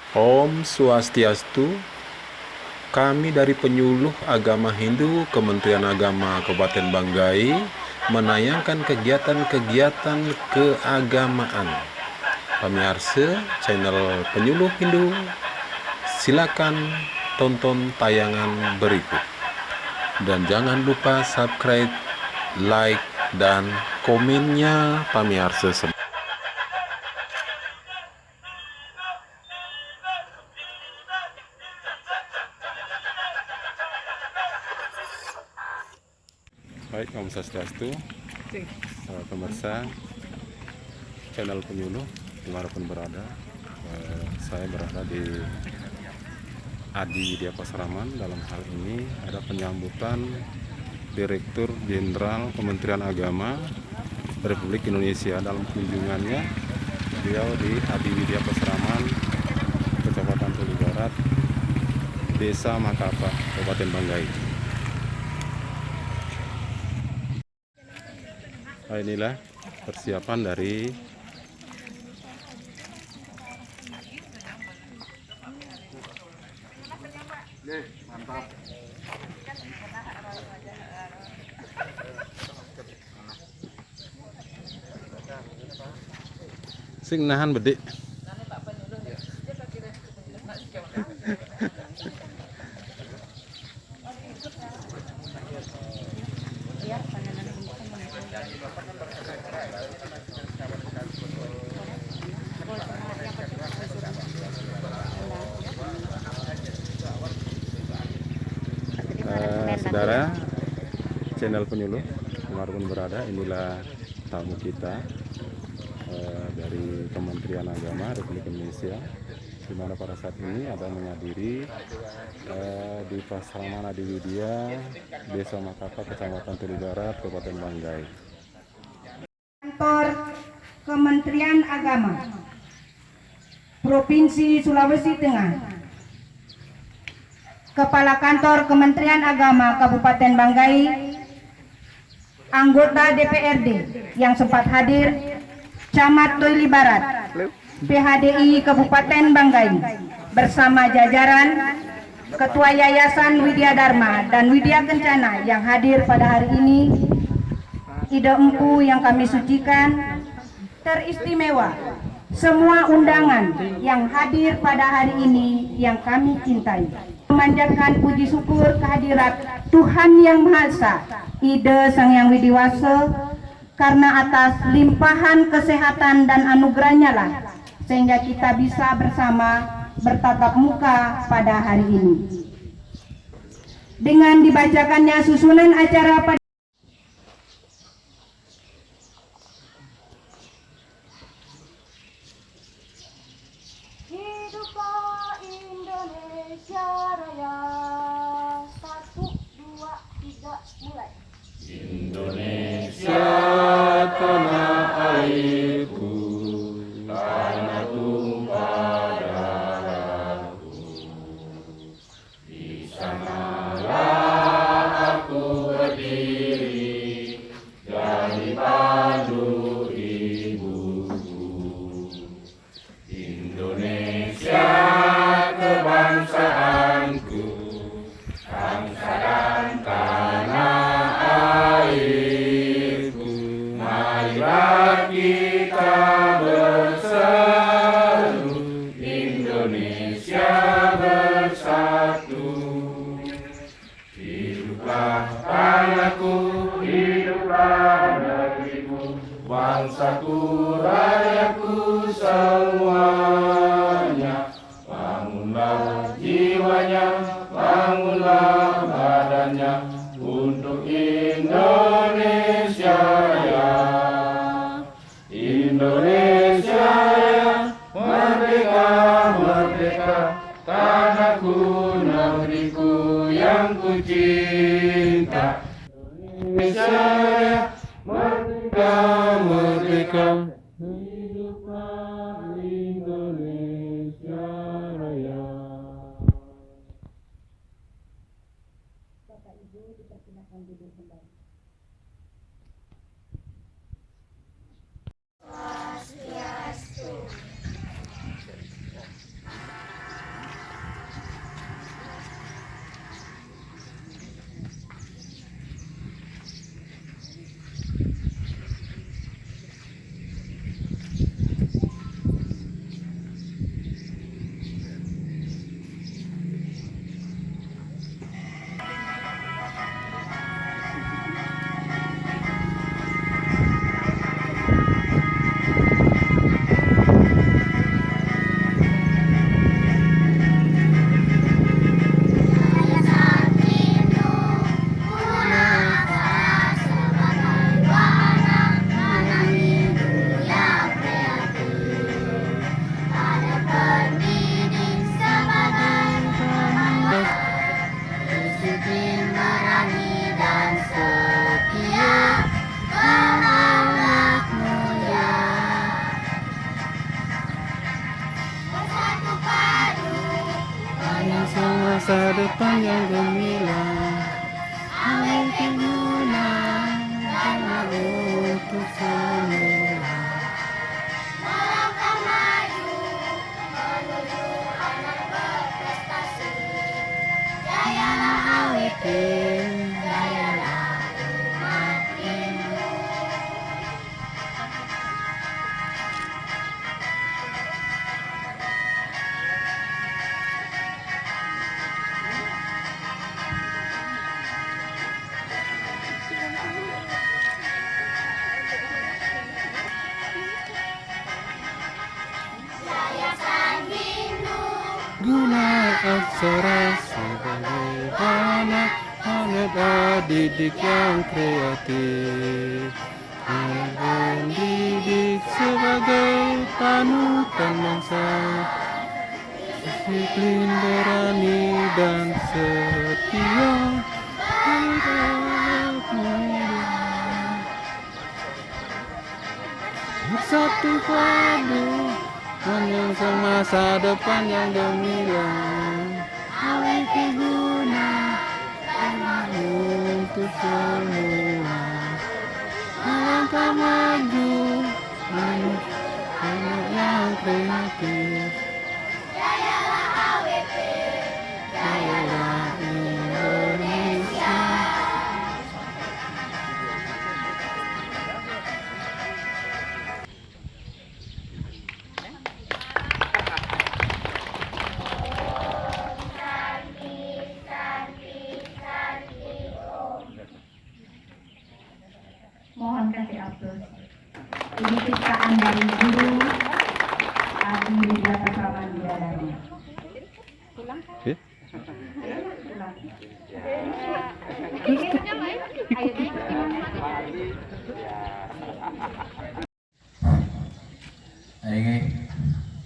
Om Swastiastu, kami dari Penyuluh Agama Hindu Kementerian Agama Kabupaten Banggai menayangkan kegiatan-kegiatan keagamaan. Pemirsa channel Penyuluh Hindu, silakan tonton tayangan berikut. Dan jangan lupa subscribe, like, dan komennya pemirsa semua. Baik, Om Swastiastu, pemirsa channel Penyuluh dimanapun berada. Saya berada di Adi Widya Pasraman. Dalam hal ini ada penyambutan Direktur Jenderal Kementerian Agama Republik Indonesia dalam kunjungannya beliau di Adi Widya Pasraman, Kecamatan Tuli Barat, Desa Makapa, Kabupaten Banggai. Nah, inilah persiapan dari mantap. Sing nahan bedik. Saudara channel Penyuluh dimanapun berada, inilah tamu kita dari Kementerian Agama Republik Indonesia, di mana pada saat ini ada menghadiri di Pasraman Adi Widya, Desa Makapa, Kecamatan Tuli Barat, Kabupaten Banggai. Kantor Kementerian Agama Provinsi Sulawesi Tengah, Kepala Kantor Kementerian Agama Kabupaten Banggai, anggota DPRD yang sempat hadir, Camat Tuli Barat, PHDI Kabupaten Banggai, bersama jajaran Ketua Yayasan Widya Dharma dan Widya Kencana yang hadir pada hari ini. Ide empu yang kami sucikan, teristimewa semua undangan yang hadir pada hari ini yang kami cintai. Memanjatkan puji syukur kehadirat Tuhan Yang Maha Esa, Ide Sang Yang Widiwasa, karena atas limpahan kesehatan dan anugerahnya lah sehingga kita bisa bersama bertatap muka pada hari ini. Dengan dibacakannya susunan acara pada Hiduplah Indonesia Raya. 1, 2, 3, mulai. Indonesia tanah airku, tanah tumpah darahku. Di sanalah aku berdiri, jadi pandu ibuku. Indonesia kebangsaanku, bangsa dan tanah airku. Marilah kita berseru, Indonesia bersatu. Hiduplah tanahku, hiduplah negeriku, bangsaku, rakyatku semuanya. Bangunlah jiwanya, bangunlah badannya untuk Indonesia ya. Indonesia ya, merdeka, merdeka, tanahku, negeriku yang ku cinta. Indonesia ya, merdeka, merdeka, hiduplah Indonesia Raya. Bapak Ibu dipersilakan duduk kembali. rajin, berani dan setia, berakhlak mulia. Bersatu padu, menyongsong masa depan yang gemilang. Awet guna, karena untuk semula. Melangkah maju, menuju anak berprestasi. Jayalah AWP, jayalah umat Hindu. Yayasan Hindu, Guna aksara sebagai anak didik yang kreatif, mendidik sebagai panutan bangsa, disiplin, berani dan setia, berakhlak mulia. Bersatu padu, menyongsong masa depan yang gemilang. Awet guna, untuk semua. Melangkah maju, anak yang kreatif. jayalah AWP, Jayalah Indonesia. Mohon kasih aplaus. Ini ciptaan dari guru Adi Widya Puspaman Bidadari. Oke. Baik,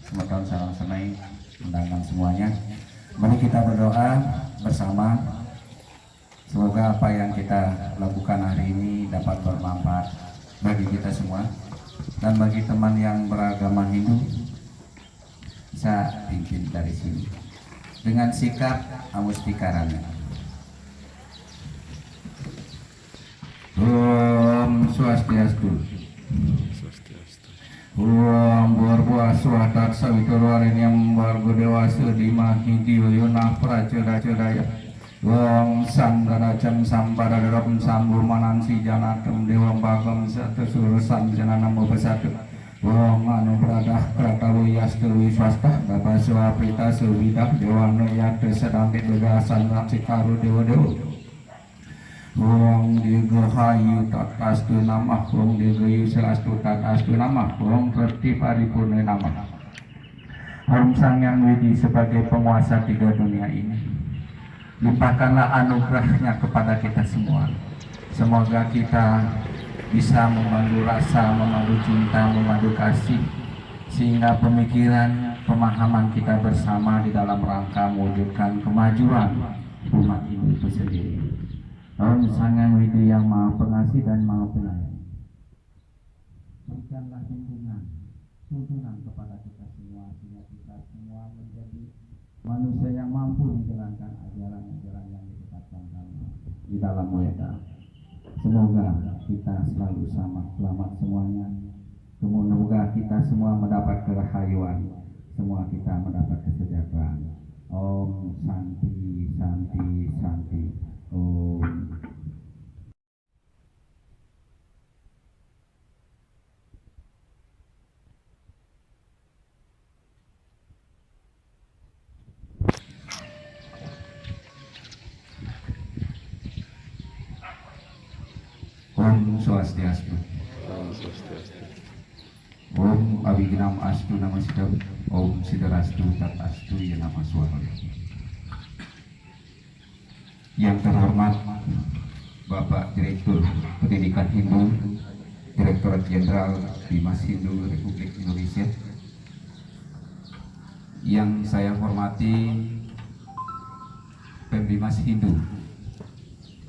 selamat tahun salam senai undangan semuanya. Mari kita berdoa bersama. Semoga apa yang kita lakukan hari ini dapat bermanfaat bagi kita semua dan bagi teman yang beragama Hindu bisa pimpin dari sini dengan sikap amustikarana. Om Swastiastu. Om Borbuah Swatak Sawiturwarenyam Wargo Dewasa Dimahi Diyoyonah Pracedaya. Wong Sanggarajam Sampadadaram Sambu Manansi Janatem Dewam Bagam Satu Surusan Jananam Besatu. Wong Anu Bradah Kratawu Yastu Wiswasta Dabaswa Prita Suwidah Dewana Yakta Sedambit Begasan Raksikaru Dewa Dewa. Wong Digahayu Takastu Namah. Wong Digayu Selastu Takastu Namah. Wong Reti Paripurna Namah. Om Sang Yang Widi sebagai penguasa tiga dunia ini, limpahkanlah anugerahnya kepada kita semua. Semoga kita bisa memandu rasa, memandu cinta, memandu kasih, sehingga pemikiran, pemahaman kita bersama di dalam rangka mewujudkan kemajuan umat ini itu sendiri. Om Sang Yang Widi yang Maha Pengasih dan Maha Penyayang, berikanlah bimbingan, tuntunan kepada kita semua, sehingga kita semua menjadi manusia yang mampu menjalankan ajaran-ajaran yang ditetapkan di dalam WTA. Semoga kita selalu selamat semuanya. Semoga kita semua mendapat kerahayuan, semua kita mendapat kesejahteraan. Om Santi Santi Santi. Om. Om Swastiastu. Om Abhignam Astu Namaskam. Om Sidarastu Tatastu Yanama Swaha. Yang terhormat Bapak Direktur Pendidikan Hindu, Direktorat Jenderal Bimas Hindu Republik Indonesia. Yang saya hormati Pembimas Hindu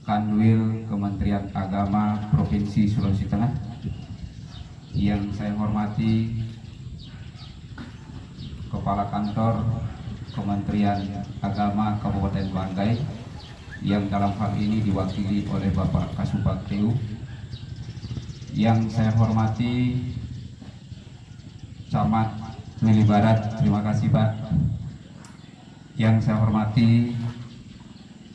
Kanwil Kementerian Agama Provinsi Sulawesi Tengah, yang saya hormati Kepala Kantor Kementerian Agama Kabupaten Banggai, yang dalam hal ini diwakili oleh Bapak Kasubag TU, yang saya hormati Camat Mili Barat, terima kasih Pak, yang saya hormati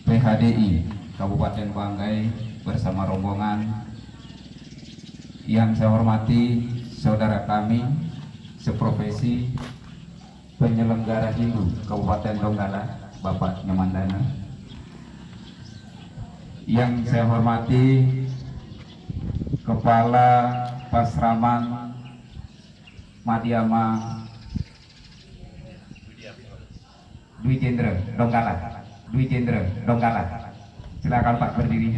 PHDI Kabupaten Banggai bersama rombongan, yang saya hormati saudara kami seprofesi penyelenggara Hindu Kabupaten Donggala, Bapak Nyamandana, yang saya hormati Kepala Pasraman Madiama Dwi Jendra Donggala, silakan Pak berdiri.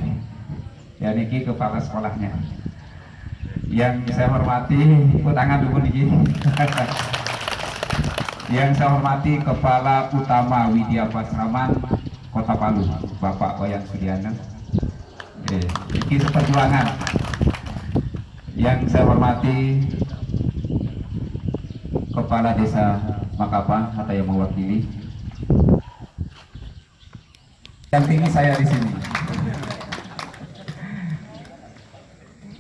Ya niki kepala sekolahnya. Yang saya hormati, tangan dulu niki. Yang saya hormati Kepala Utama Widya Pasraman Kota Palu, Bapak Wayan Sudiana. Niki seperjuangan. Yang saya hormati Kepala Desa Makapa atau yang mewakili. Dampingi saya di sini.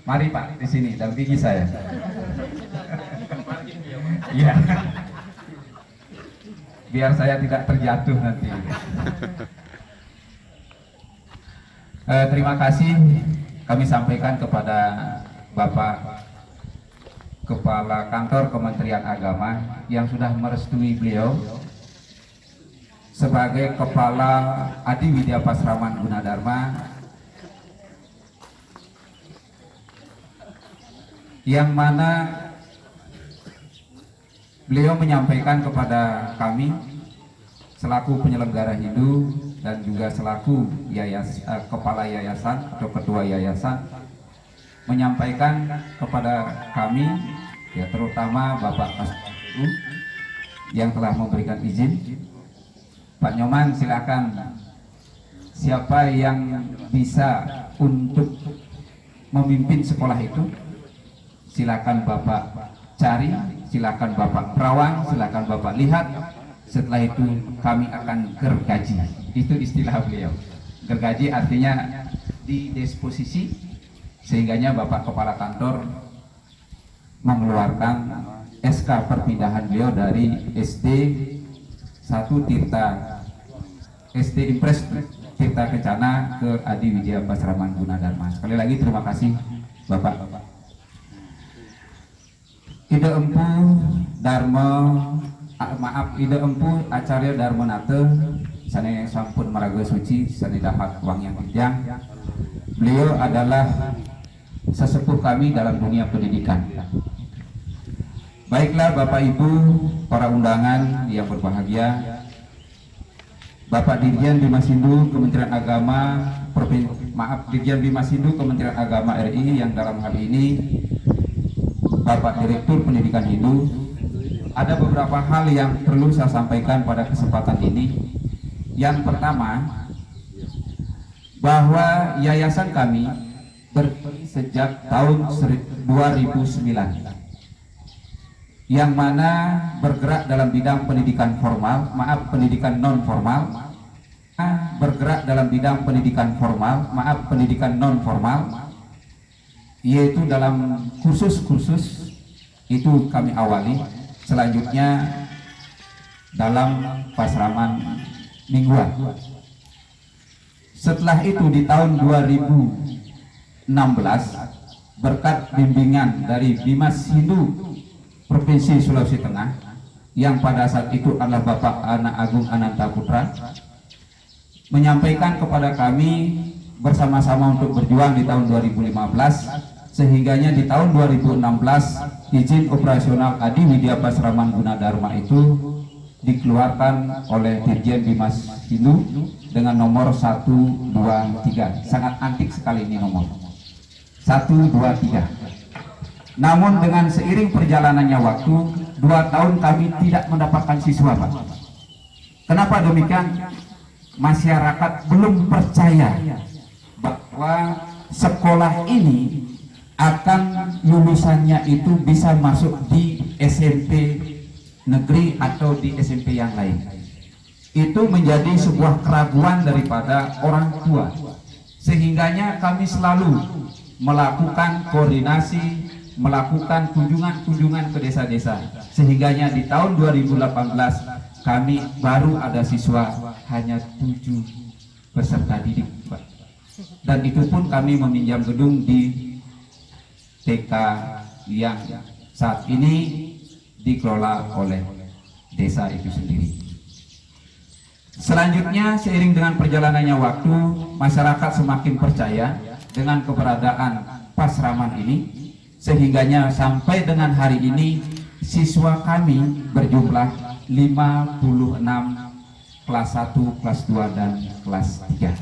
Mari Pak di sini dampingi saya. Iya. Biar saya tidak terjatuh nanti. Terima kasih kami sampaikan kepada Bapak Kepala Kantor Kementerian Agama yang sudah merestui beliau sebagai Kepala Adi Widya Pasraman Gunadarma, yang mana beliau menyampaikan kepada kami selaku penyelenggara Hindu dan juga selaku kepala yayasan atau ketua yayasan, menyampaikan kepada kami, ya terutama Bapak Kasubag yang telah memberikan izin. Pak Nyoman, silakan, siapa yang bisa untuk memimpin sekolah itu, silakan Bapak cari, silakan Bapak perawang, silakan Bapak lihat. Setelah itu kami akan gergaji. Itu istilah beliau. Gergaji artinya didisposisi, sehingganya Bapak Kepala Kantor mengeluarkan SK perpindahan beliau dari SD 1 SD Impres Tirta Kencana ke Adi Widya Pasraman Gunadarma. Sekali lagi terima kasih Bapak. Ide empu Acarya Darmonate sane sampun maraga suci sane dapat uang yang kijang. Beliau adalah sesepuh kami dalam dunia pendidikan. Baiklah Bapak Ibu para undangan yang berbahagia, Bapak Dirjen Bimas Hindu Kementerian Agama Dirjen Bimas Hindu Kementerian Agama RI, yang dalam hal ini Bapak Direktur Pendidikan Hindu, ada beberapa hal yang perlu saya sampaikan pada kesempatan ini. Yang pertama, bahwa yayasan kami berdiri sejak tahun 2009, yang mana bergerak dalam bidang pendidikan formal, pendidikan non formal, pendidikan non formal, yaitu dalam kursus-kursus itu kami awali, selanjutnya dalam pasraman mingguan. Setelah itu di tahun 2016 berkat bimbingan dari Bimas Hindu Provinsi Sulawesi Tengah, yang pada saat itu adalah Bapak Anak Agung Ananta Putra, menyampaikan kepada kami bersama-sama untuk berjuang di tahun 2015, sehingganya di tahun 2016 izin operasional Adi Widya Pasraman Gunadarma itu dikeluarkan oleh Dirjen Bimas Hindu dengan nomor 123. Sangat antik sekali ini nomor 123. Namun dengan seiring perjalanannya waktu, 2 tahun kami tidak mendapatkan siswa, Pak. Kenapa demikian? Masyarakat belum percaya bahwa sekolah ini akan lulusannya itu bisa masuk di SMP negeri atau di SMP yang lain. Itu menjadi sebuah keraguan daripada orang tua, sehingganya kami selalu melakukan koordinasi, melakukan kunjungan-kunjungan ke desa-desa, sehingganya di tahun 2018 kami baru ada siswa hanya 7 peserta didik, Pak. Dan itu pun kami meminjam gedung di TK yang saat ini dikelola oleh desa itu sendiri. Selanjutnya, seiring dengan perjalanannya waktu, masyarakat semakin percaya dengan keberadaan Pasraman ini, sehingganya sampai dengan hari ini siswa kami berjumlah 56 kelas 1, kelas 2, dan kelas 3.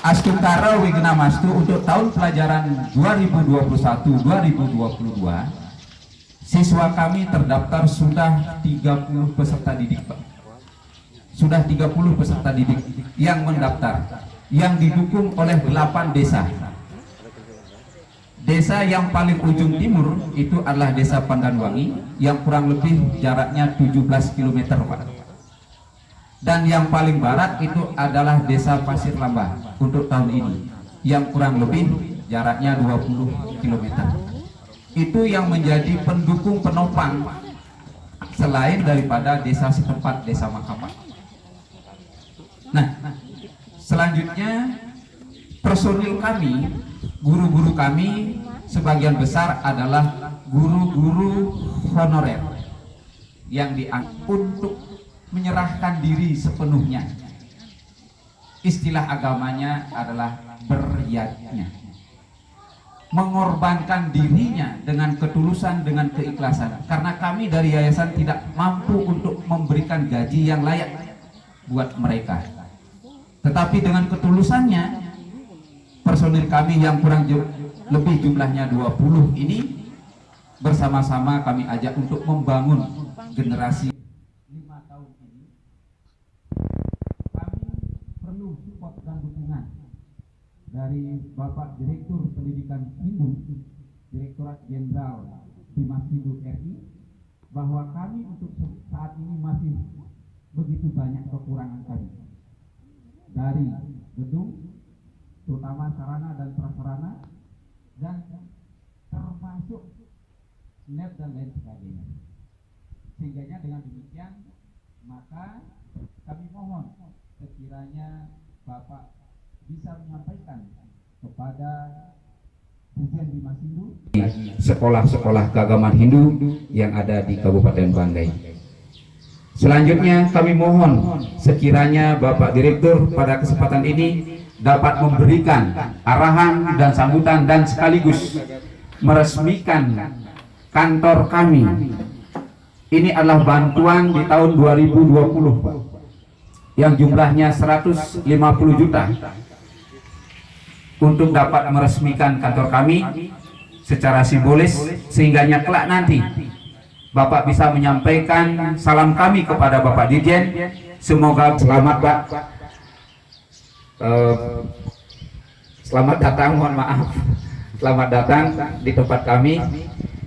Astutara Wignamastu untuk tahun pelajaran 2021-2022 siswa kami terdaftar sudah 30 peserta didik, Pak. Sudah 30 peserta didik yang mendaftar, yang didukung oleh 8 desa. Desa yang paling ujung timur itu adalah Desa Pandanwangi yang kurang lebih jaraknya 17 km, Pak. Dan yang paling barat itu adalah Desa Pasir Lambah untuk tahun ini yang kurang lebih jaraknya 20 km. Itu yang menjadi pendukung penopang selain daripada desa setempat, Desa Makapat. Nah, selanjutnya personil kami, guru-guru kami sebagian besar adalah guru-guru honorer yang diangkat untuk menyerahkan diri sepenuhnya. Istilah agamanya adalah beryadnya, mengorbankan dirinya dengan ketulusan, dengan keikhlasan. Karena kami dari yayasan tidak mampu untuk memberikan gaji yang layak buat mereka, tetapi dengan ketulusannya personil kami yang kurang lebih jumlahnya 20 ini bersama-sama kami ajak untuk membangun generasi. 5 tahun ini kami perlu support dan dukungan dari Bapak Direktur Pendidikan Hindu, Direktorat Jenderal Bimas Hindu RI, bahwa kami untuk saat ini masih begitu banyak kekurangan kami dari gedung, terutama sarana dan prasarana, dan termasuk net dan lain sebagainya. Sehingga dengan demikian maka kami mohon sekiranya Bapak bisa menyampaikan kepada Dirjen Bimas Hindu, sekolah-sekolah keagamaan Hindu yang ada di Kabupaten Banggai. Selanjutnya kami mohon sekiranya Bapak Direktur pada kesempatan ini dapat memberikan arahan dan sambutan dan sekaligus meresmikan kantor kami. Ini adalah bantuan di tahun 2020, Pak, yang jumlahnya 150 juta untuk dapat meresmikan kantor kami secara simbolis, sehingganya kelak nanti Bapak bisa menyampaikan salam kami kepada Bapak Dirjen. Semoga selamat, Pak. Selamat datang, mohon maaf. Selamat datang di tempat kami.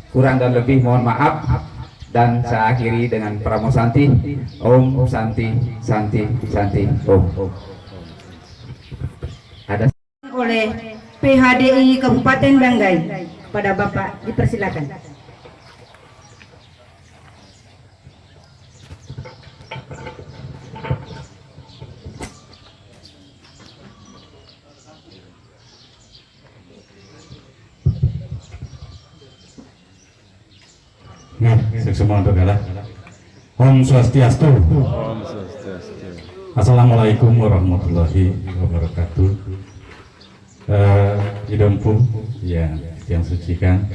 Kurang dan lebih mohon maaf. Dan saya akhiri dengan Pramo Santi. Om Santi Santi Santi Om. Ada oleh PHDI Kabupaten Banggai. Kepada Bapak dipersilakan. Nah, semua untuk galah. Om Swastiastu. Om Swastiastu. Assalamualaikum warahmatullahi wabarakatuh. Idempu yang sucikan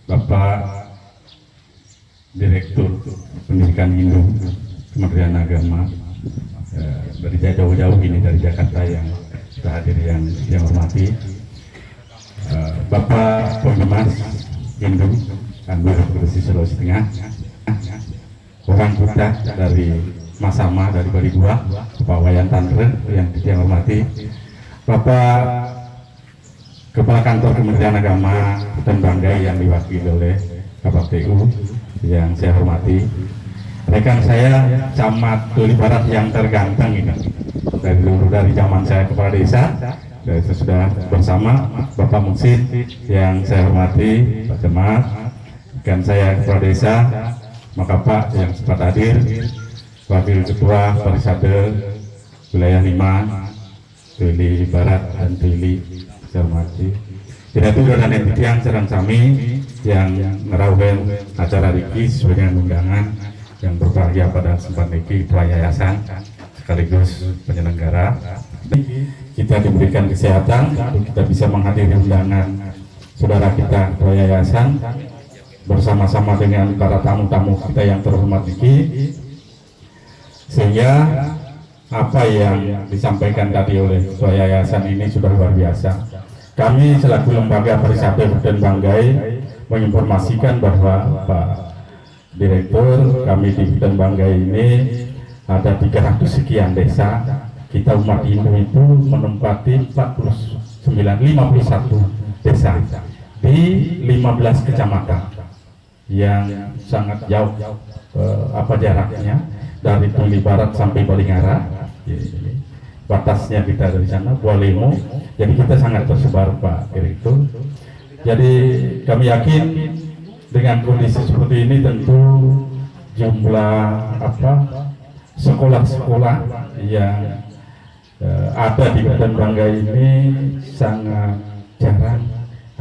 Bapak Direktur Pendidikan Hindu Kementerian Agama dari jauh-jauh ini dari Jakarta yang hadir yang hormati, Bapak Penggemas Hindu Kanwil Provinsi Sulawesi Tengah, orang Buddha dari Masama dari Bali 2, Bapak Wayan Tanre yang saya hormati, Bapak Kepala Kantor Kementerian Agama dan Banggai yang diwakili oleh Bapak TU yang saya hormati, rekan saya Camat Tuli Barat yang terganteng ini dari zaman saya kepala desa. Saya sudah bersama Bapak Muksin yang saya hormati, Pak Camat, dan saya kepala desa Makapak yang sempat hadir, Wakil Ketua Parisade Wilayah 5 Tuli Barat dan Tuli, saya hormati. Tidak itu dan yang serang kami yang ngerawin acara Riki sesuai dengan undangan yang berbahagia pada kesempatan Riki Ketua Yayasan sekaligus penyelenggara. Kita diberikan kesehatan untuk kita bisa menghadiri undangan saudara kita Ketua Yayasan bersama-sama dengan para tamu-tamu kita yang terhormat Riki, sehingga apa yang disampaikan tadi oleh Ketua Yayasan ini sudah luar biasa. Kami selaku lembaga Parisade Kabupaten Banggai menginformasikan bahwa Pak Direktur, kami di Kabupaten Banggai ini ada 300 sekian desa. Kita umat Hindu itu menempati 51 desa di 15 kecamatan yang sangat jauh jaraknya dari Tuli Barat sampai Balingara. Batasnya kita dari sana, Bualemo. Jadi kita sangat tersebar, Pak Direktur. Jadi kami yakin dengan kondisi seperti ini tentu jumlah sekolah-sekolah yang ada di Kabupaten Banggai ini sangat jarang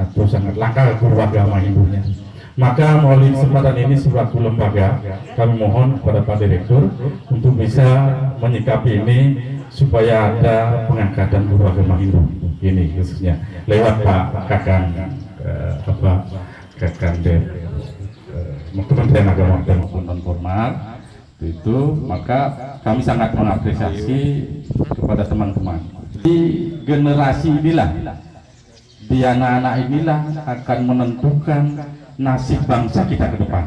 atau sangat langka guru agama Hindunya. Maka melalui kesempatan ini selaku lembaga kami mohon kepada Pak Direktur untuk bisa menyikapi ini supaya ada pengangkatan guru agama Hindu ini khususnya lewat Pak Kakang Kementerian Agama dan non formal itu. Maka kami sangat mengapresiasi kepada teman-teman di generasi inilah, di anak-anak inilah akan menentukan nasib bangsa kita ke depan.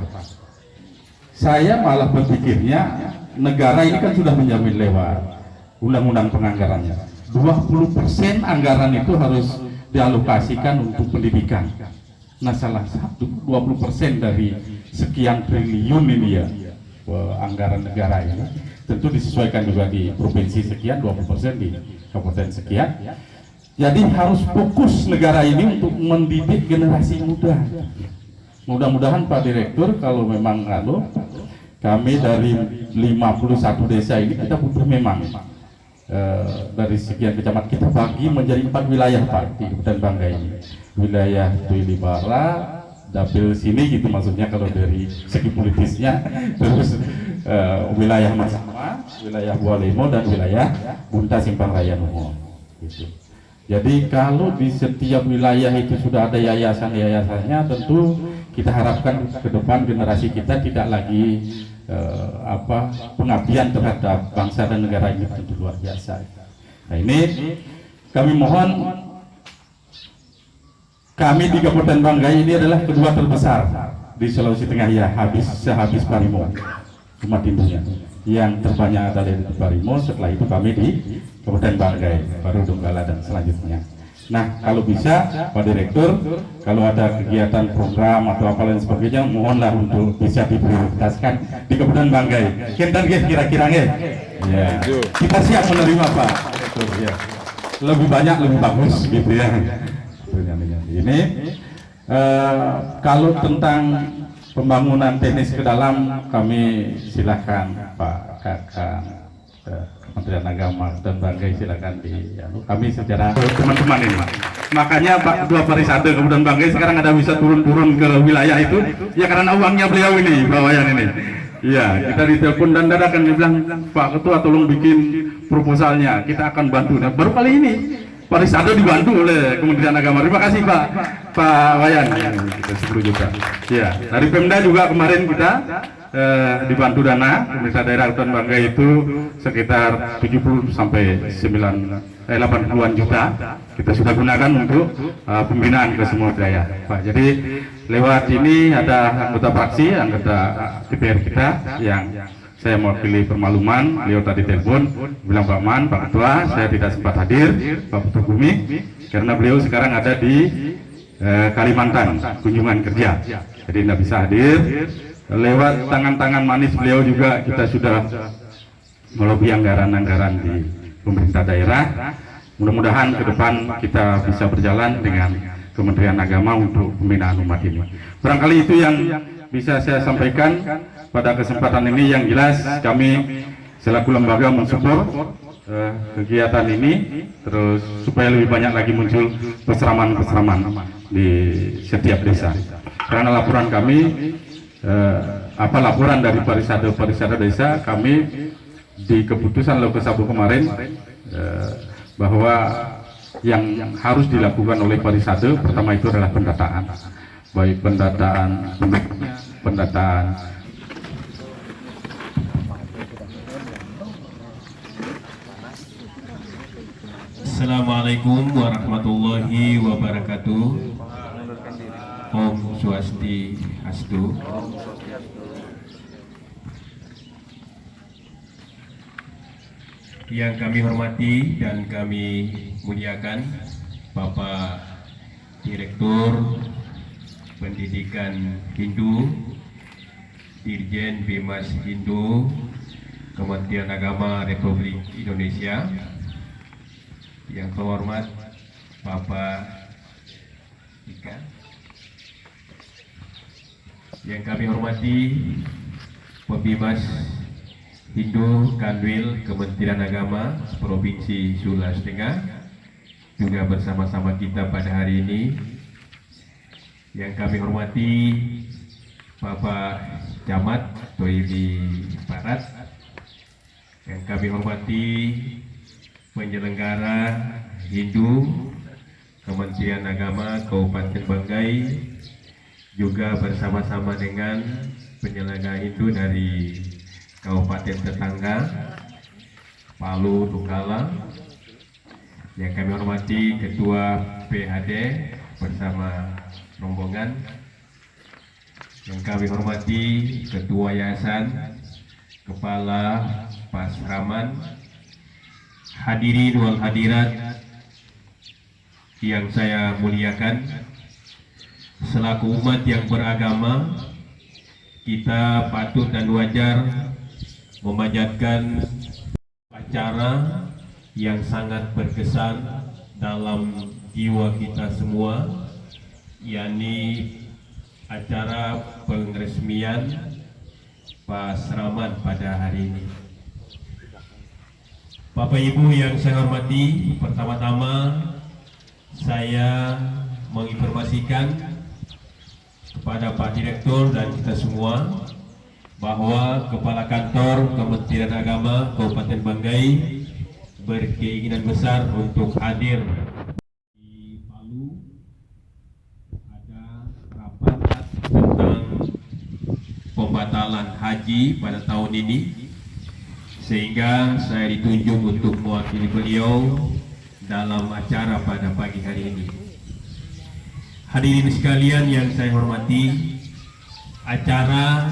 Saya malah berpikirnya negara ini kan sudah menjamin lewat undang-undang penganggarannya 20% anggaran itu harus dialokasikan untuk pendidikan. Nah, salah satu 20% dari sekian triliun ini ya anggaran negara ini tentu disesuaikan juga di provinsi sekian, 20% di kabupaten sekian. Jadi harus fokus negara ini untuk mendidik generasi muda. Mudah-mudahan Pak Direktur kalau memang kami dari 51 desa ini kita butuh memang dari sekian kecamatan kita bagi menjadi 4 wilayah Pak di Kabupaten Banggai ini. Wilayah Tuli Barat, dapil sini gitu maksudnya kalau dari segi politisnya, terus wilayah Masama, wilayah Bualemo dan wilayah Bunta Simpang Raya Nuho gitu. Jadi kalau di setiap wilayah itu sudah ada yayasan-yayasannya, tentu kita harapkan ke depan generasi kita tidak lagi pengabdian terhadap bangsa dan negara ini tentu luar biasa. Nah ini kami mohon, kami di Kabupaten Banggai ini adalah kedua terbesar di Sulawesi Tengah ya, sehabis Parimo umat Hindunya. Yang terbanyak adalah di Parimo, setelah itu kami di Kabupaten Banggai, baru Donggala dan selanjutnya. Nah, kalau bisa Pak Direktur, kalau ada kegiatan program atau apa lain sebagainya, mohonlah untuk bisa diprioritaskan di Kabupaten Banggai. Kira-kira ya, kita siap menerima Pak Direktur ya. Lebih banyak lebih bagus gitu ya. Ini kalau tentang pembangunan teknis ke dalam, kami silakan Pak Kakang Kementerian Agama dan Banggai silakan kami secara teman-teman ini. Makanya Pak Ketua Parisade Kabupaten Banggai sekarang ada bisa turun-turun ke wilayah itu ya karena uangnya beliau ini, Pak Wayan ini. Iya, kita ditelepon dan dadakan dia bilang, Pak Ketua tolong bikin proposalnya, kita akan bantu. Nah, baru kali ini Parisade dibantu oleh Kementerian Agama. Terima kasih Pak Wayan. Kita 10 juta. Ya, dari Pemda juga kemarin kita dibantu dana pemerintah daerah Kabupaten Banggai itu sekitar 70 sampai 80-an juta kita sudah gunakan untuk pembinaan ke semua wilayah Pak. Jadi lewat ini ada anggota fraksi, anggota DPR kita yang saya mewakili Permaluman, beliau tadi telepon bilang Pak Man, Pak Ketua, saya tidak sempat hadir, Pak Putu Bumi, karena beliau sekarang ada di Kalimantan kunjungan kerja, jadi tidak bisa hadir. Lewat tangan-tangan manis beliau juga kita sudah melobi anggaran-anggaran di pemerintah daerah. Mudah-mudahan ke depan kita bisa berjalan dengan Kementerian Agama untuk pembinaan umat ini. Barangkali itu yang bisa saya sampaikan pada kesempatan ini. Yang jelas kami selaku lembaga mensupport kegiatan ini, terus supaya lebih banyak lagi muncul peseraman-peseraman di setiap desa. Karena laporan kami, laporan dari parisada desa kami di keputusan Lokesabo kemarin, bahwa yang harus dilakukan oleh parisade pertama itu adalah pendataan, baik pendataan Assalamualaikum warahmatullahi wabarakatuh. Om Swastiastu. Yang kami hormati dan kami muliakan Bapak Direktur Pendidikan Hindu, Dirjen Bimas Hindu, Kementerian Agama Republik Indonesia. Yang terhormat Bapak Ika. Yang kami hormati Pembimas Hindu Kanwil Kementerian Agama Provinsi Sulawesi Tengah juga bersama-sama kita pada hari ini. Yang kami hormati Bapak Camat Toili Barat. Yang kami hormati penyelenggara Hindu Kementerian Agama Kabupaten Banggai, juga bersama-sama dengan penyelenggara Hindu dari kabupaten tetangga Palu, Donggala. Yang kami hormati Ketua PHD bersama rombongan. Yang kami hormati Ketua Yayasan, Kepala Pasraman, hadirin wal hadirat yang saya muliakan. Selaku umat yang beragama, kita patut dan wajar memanjatkan acara yang sangat berkesan dalam jiwa kita semua, yakni acara penresmian Pasraman pada hari ini. Bapak Ibu yang saya hormati, pertama-tama saya menginformasikan kepada Pak Direktur dan kita semua bahwa Kepala Kantor Kementerian Agama Kabupaten Banggai berkeinginan besar untuk hadir di Palu. Ada rapat tentang pembatalan haji pada tahun ini, sehingga saya ditunjuk untuk mewakili beliau dalam acara pada pagi hari ini. Hadirin sekalian yang saya hormati, acara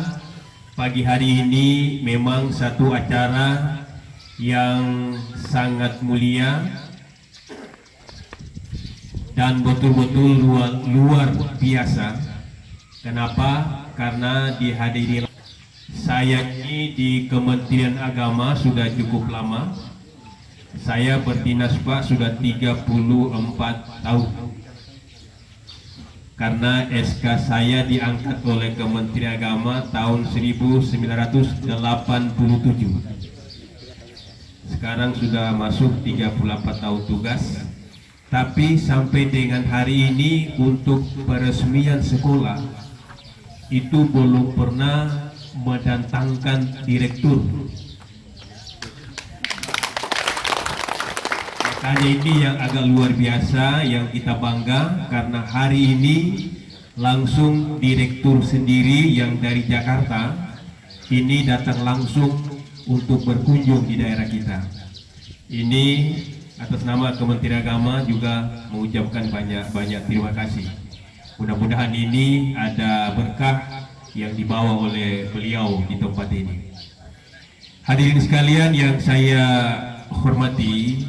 pagi hari ini memang satu acara yang sangat mulia dan betul-betul luar biasa. Kenapa? Karena dihadiri saya ini di Kementerian Agama sudah cukup lama. Saya berdinas Pak sudah 34 tahun. Karena SK saya diangkat oleh Kementerian Agama tahun 1987. Sekarang sudah masuk 38 tahun tugas. Tapi sampai dengan hari ini untuk peresmian sekolah itu belum pernah mendatangkan direktur. Makanya ini yang agak luar biasa, yang kita bangga, karena hari ini langsung direktur sendiri yang dari Jakarta ini datang langsung untuk berkunjung di daerah kita. Ini atas nama Kementerian Agama juga mengucapkan banyak terima kasih. Mudah-mudahan ini ada berkah yang dibawa oleh beliau di tempat ini. Hadirin sekalian yang saya hormati,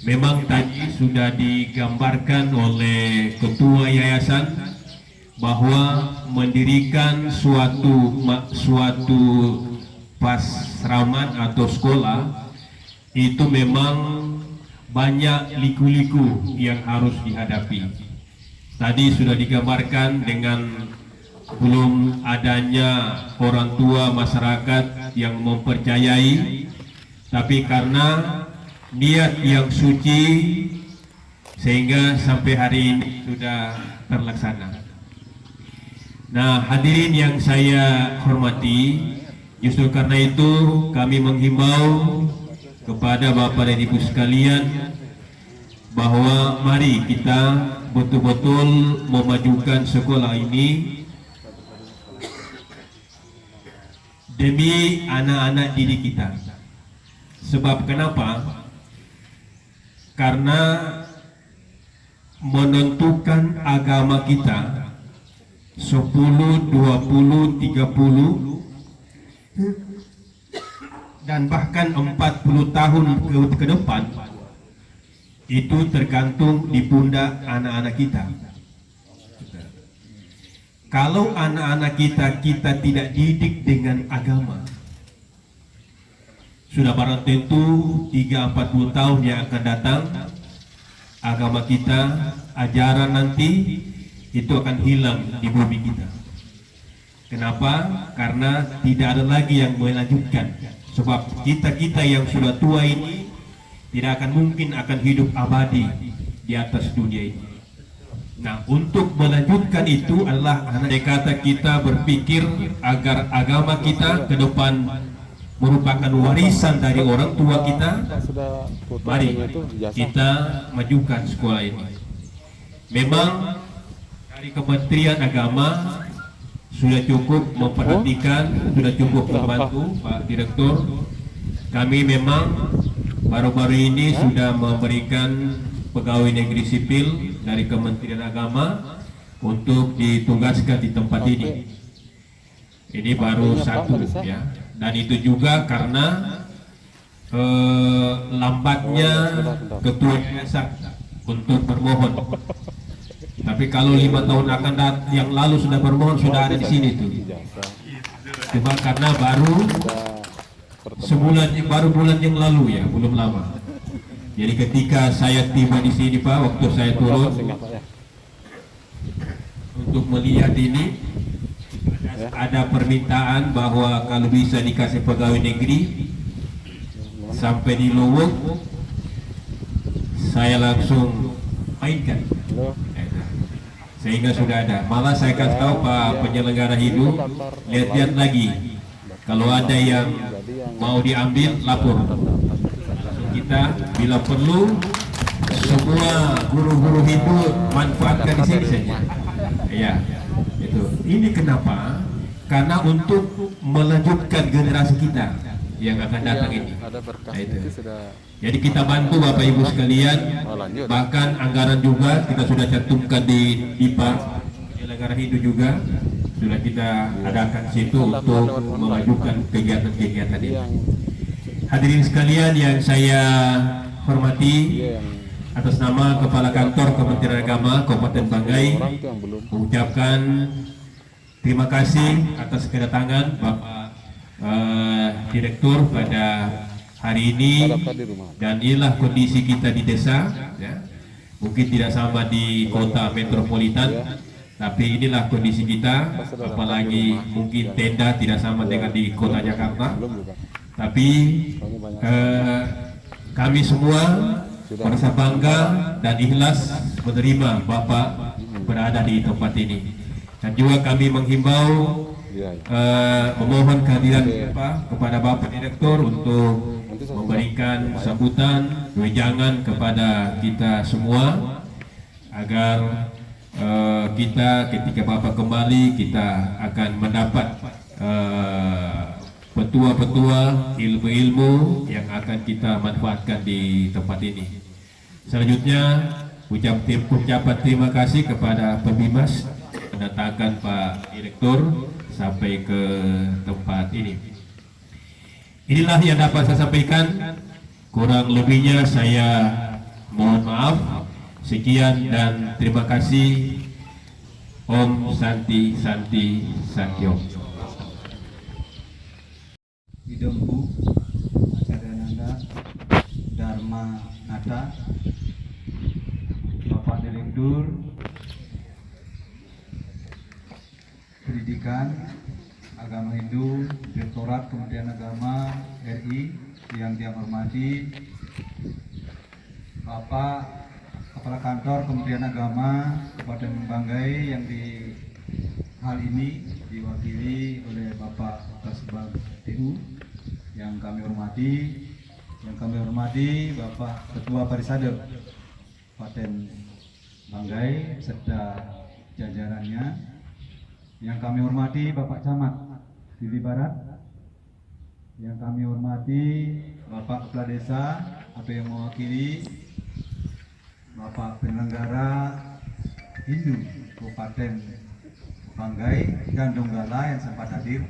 memang tadi sudah digambarkan oleh ketua yayasan bahwa mendirikan suatu pasraman atau sekolah itu memang banyak liku-liku yang harus dihadapi. Tadi sudah digambarkan dengan belum adanya orang tua masyarakat yang mempercayai, tapi karena niat yang suci sehingga sampai hari ini sudah terlaksana. Nah, hadirin yang saya hormati, justru karena itu kami menghimbau kepada Bapak dan Ibu sekalian bahwa mari kita betul-betul memajukan sekolah ini demi anak-anak didik kita. Sebab kenapa? Karena menentukan agama kita 10, 20, 30 dan bahkan 40 tahun ke depan itu tergantung di pundak anak-anak kita. Kalau anak-anak kita tidak didik dengan agama, sudah barang tentu 30-40 tahun yang akan datang, agama kita, ajaran nanti itu akan hilang di bumi kita. Kenapa? Karena tidak ada lagi yang melanjutkan. Sebab kita yang sudah tua ini tidak akan mungkin akan hidup abadi di atas dunia ini. Nah, untuk melanjutkan itu adalah kata kita berpikir agar agama kita ke depan merupakan warisan dari orang tua kita. Mari kita majukan sekolah ini. Memang dari Kementerian Agama sudah cukup memperhatikan, sudah cukup membantu Pak Direktur. Kami memang baru-baru ini sudah memberikan pegawai negeri sipil dari Kementerian Agama untuk ditugaskan di tempat ini. Ini baru satu ya, dan itu juga karena lambatnya ketua yayasan untuk bermohon. Tapi kalau 5 tahun akan yang lalu sudah bermohon, sudah ada di sini tuh. Cuma karena baru bulan yang lalu ya, belum lama. Jadi ketika saya tiba di sini Pak, waktu saya turun untuk melihat ini, ada permintaan bahwa kalau bisa dikasih pegawai negeri sampai di Luwuk, saya langsung mainkan. Sehingga sudah ada. Malah saya kasih tahu Pak penyelenggara hidup, lihat-lihat lagi. Kalau ada yang mau diambil, lapor. Kita bila perlu semua guru-guru hidup manfaatkan di sini saja. Ya, itu. Ini kenapa? Karena untuk melanjutkan generasi kita yang akan datang ini. Nah, itu. Jadi kita bantu Bapak Ibu sekalian. Bahkan anggaran juga kita sudah cantumkan di IPA penyelenggara hidup juga sudah kita adakan situ untuk memajukan kegiatan-kegiatan ini. Hadirin sekalian yang saya hormati, atas nama Kepala Kantor Kementerian Agama Kabupaten Banggai mengucapkan terima kasih atas kedatangan Bapak Direktur pada hari ini. Dan inilah kondisi kita di desa ya. Mungkin tidak sama di kota metropolitan, tapi inilah kondisi kita. Apalagi mungkin tenda tidak sama dengan di kota Jakarta. Tapi kami semua merasa bangga dan ikhlas menerima Bapak berada di tempat ini. Dan juga kami menghimbau memohon kehadiran kepada Bapak Direktur untuk memberikan sambutan wejangan kepada kita semua agar kita ketika Bapak kembali kita akan mendapat petua-petua ilmu-ilmu yang akan kita manfaatkan di tempat ini. Selanjutnya ucapan terima kasih kepada Pembimas mendatangkan Pak Direktur sampai ke tempat ini. Inilah yang dapat saya sampaikan. Kurang lebihnya saya mohon maaf. Sekian dan terima kasih. Om Santi Santi Santiom. Idembu Acarya Nanda Dharma Nata, Bapak Direktur Pendidikan Agama Hindu Direktorat Kementerian Agama RI yang dia hormati Bapak Kepala Kantor Kementerian Agama Kabupaten Banggai yang di hal ini diwakili oleh Bapak Kasubag TU yang kami hormati, Bapak Ketua Parisade Kabupaten Banggai serta jajarannya, yang kami hormati Bapak Camat Dili Barat, yang kami hormati Bapak Kepala Desa atau yang mewakili Bapak Penyelenggara Hindu Kabupaten Banggai dan Donggala yang sempat hadir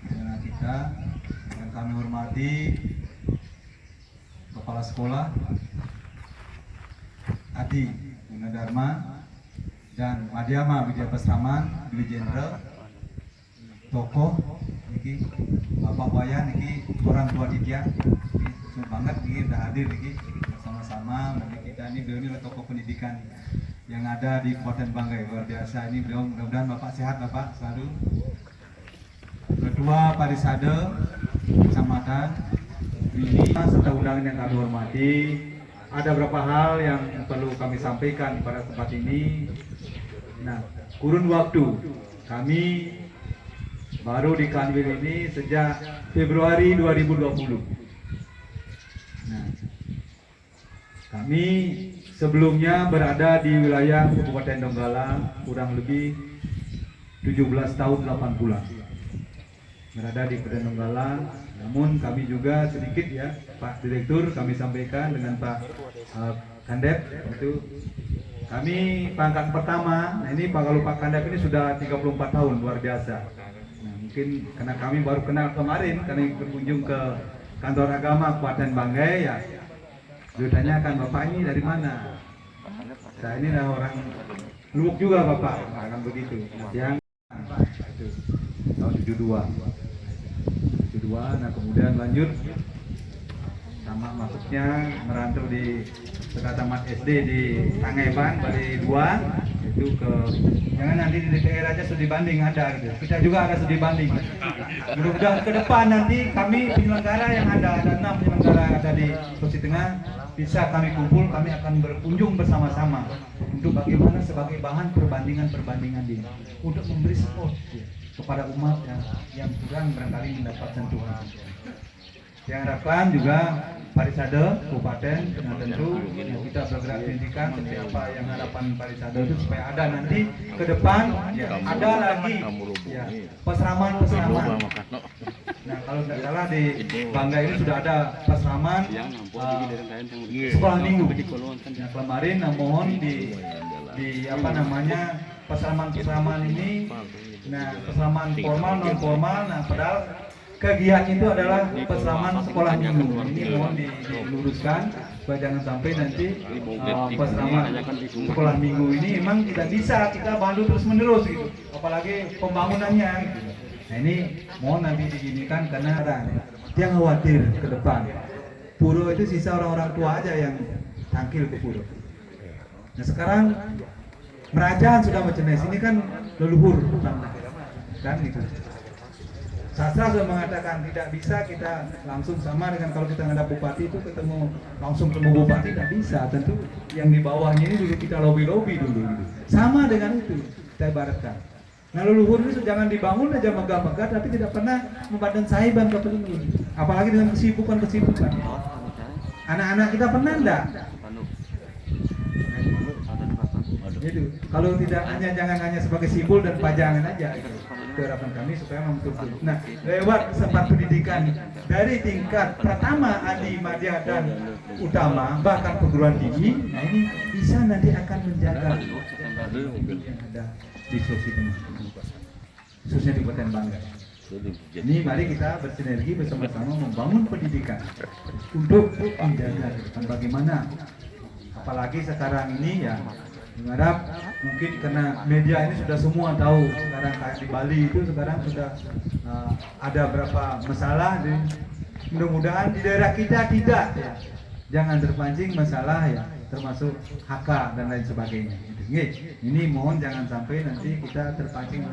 dengan kita, yang kami hormati Kepala Sekolah Adi Gunadarma dan Madhyama Widya Pasraman Bili Jenderal, tokoh niki Bapak Wayan niki orang tua Ditya, senang banget niki udah hadir niki bersama-sama. Kita ini beliau ini tokoh pendidikan yang ada di Kabupaten Banggai, luar biasa. Ini beliau, mudah-mudahan Bapak sehat, Bapak selalu. Ketua Parisade Kecamatan ini serta undangan yang kami hormati, ada beberapa hal yang perlu kami sampaikan pada tempat ini. Nah, kurun waktu kami baru di Kanwil ini sejak Februari 2020. Nah, kami sebelumnya berada di wilayah Kabupaten Donggala kurang lebih 17 tahun 8 bulan berada di Kabupaten Donggala. Namun kami juga sedikit ya Pak Direktur kami sampaikan dengan Pak Kandep itu kami pangkat pertama. Nah ini kalau Pak Kandep ini sudah 34 tahun, luar biasa. Nah, mungkin karena kami baru kenal kemarin karena berkunjung ke kantor agama Kabupaten Banggai ya. Beliau tanyakan, Bapak ini dari mana? Saya ini adalah orang Luwuk juga Bapak, akan begitu. Yang itu tahun 72. Nah kemudian lanjut sama masuknya merantau di Tamat SD di Tangaiban, Bali 2 itu ke jangan nanti di DPR aja studi banding ada gitu. Kita juga ada studi banding. Mudah-mudahan ke depan nanti kami penyelenggara yang ada 6 penyelenggara yang ada di Sulawesi Tengah bisa kami kumpul, kami akan berkunjung bersama-sama untuk bagaimana sebagai bahan perbandingan ini untuk memberi support kepada umat yang kurang barangkali mendapat sentuhan. Yang harapkan juga Parisade Kabupaten, nah tentu kita bergerak pendidikan seperti apa yang harapan Parisade itu supaya ada nanti ke depan ada lagi ya, pesraman. Nah kalau tidak salah di Banggai ini sudah ada pesraman sekolah minggu. Nah, kemarin mohon di apa namanya pesraman ini, nah pesraman formal non formal, nah padahal kegiatan itu adalah pesraman sekolah minggu. Ini mohon diluruskan supaya jangan sampai nanti pesraman sekolah minggu ini memang tidak bisa kita bantu terus menerus gitu, apalagi pembangunannya gitu. Nah ini mohon nanti diginikan karena dia khawatir ke depan puro itu sisa orang-orang tua aja yang tangkil ke puro. Nah sekarang Merajaan sudah merchandise ini kan leluhur kan gitu. Sastra sudah mengatakan tidak bisa kita langsung sama dengan kalau kita ngadap bupati itu langsung ketemu bupati, tidak bisa. Tentu yang di bawahnya ini dulu kita lobby dulu gitu. Sama dengan itu kita ibaratkan. Nah leluhur ini jangan dibangun aja megah-megah tapi tidak pernah membadan sahiban ke pelindung. Apalagi dengan kesibukan. Anak-anak kita pernah enggak? Itu kalau tidak jangan hanya sebagai simbol dan pajangan aja. Itu harapan kami supaya membentuk. Nah, lewat kesempatan pendidikan dari tingkat pertama, adi, madya dan utama, bahkan perguruan tinggi, nah ini bisa nanti akan menjaga yang ada di Sulawesi Tengah, khususnya di Kabupaten Banggai. Ini mari kita bersinergi bersama-sama membangun pendidikan untuk menjaga bagaimana, apalagi sekarang ini ya, mengharap mungkin karena media ini sudah semua tahu sekarang kayak di Bali itu sekarang sudah ada berapa masalah. Mudah-mudahan di daerah kita tidak ya, jangan terpancing masalah ya, termasuk HK dan lain sebagainya. Ini mohon jangan sampai nanti kita terpancing.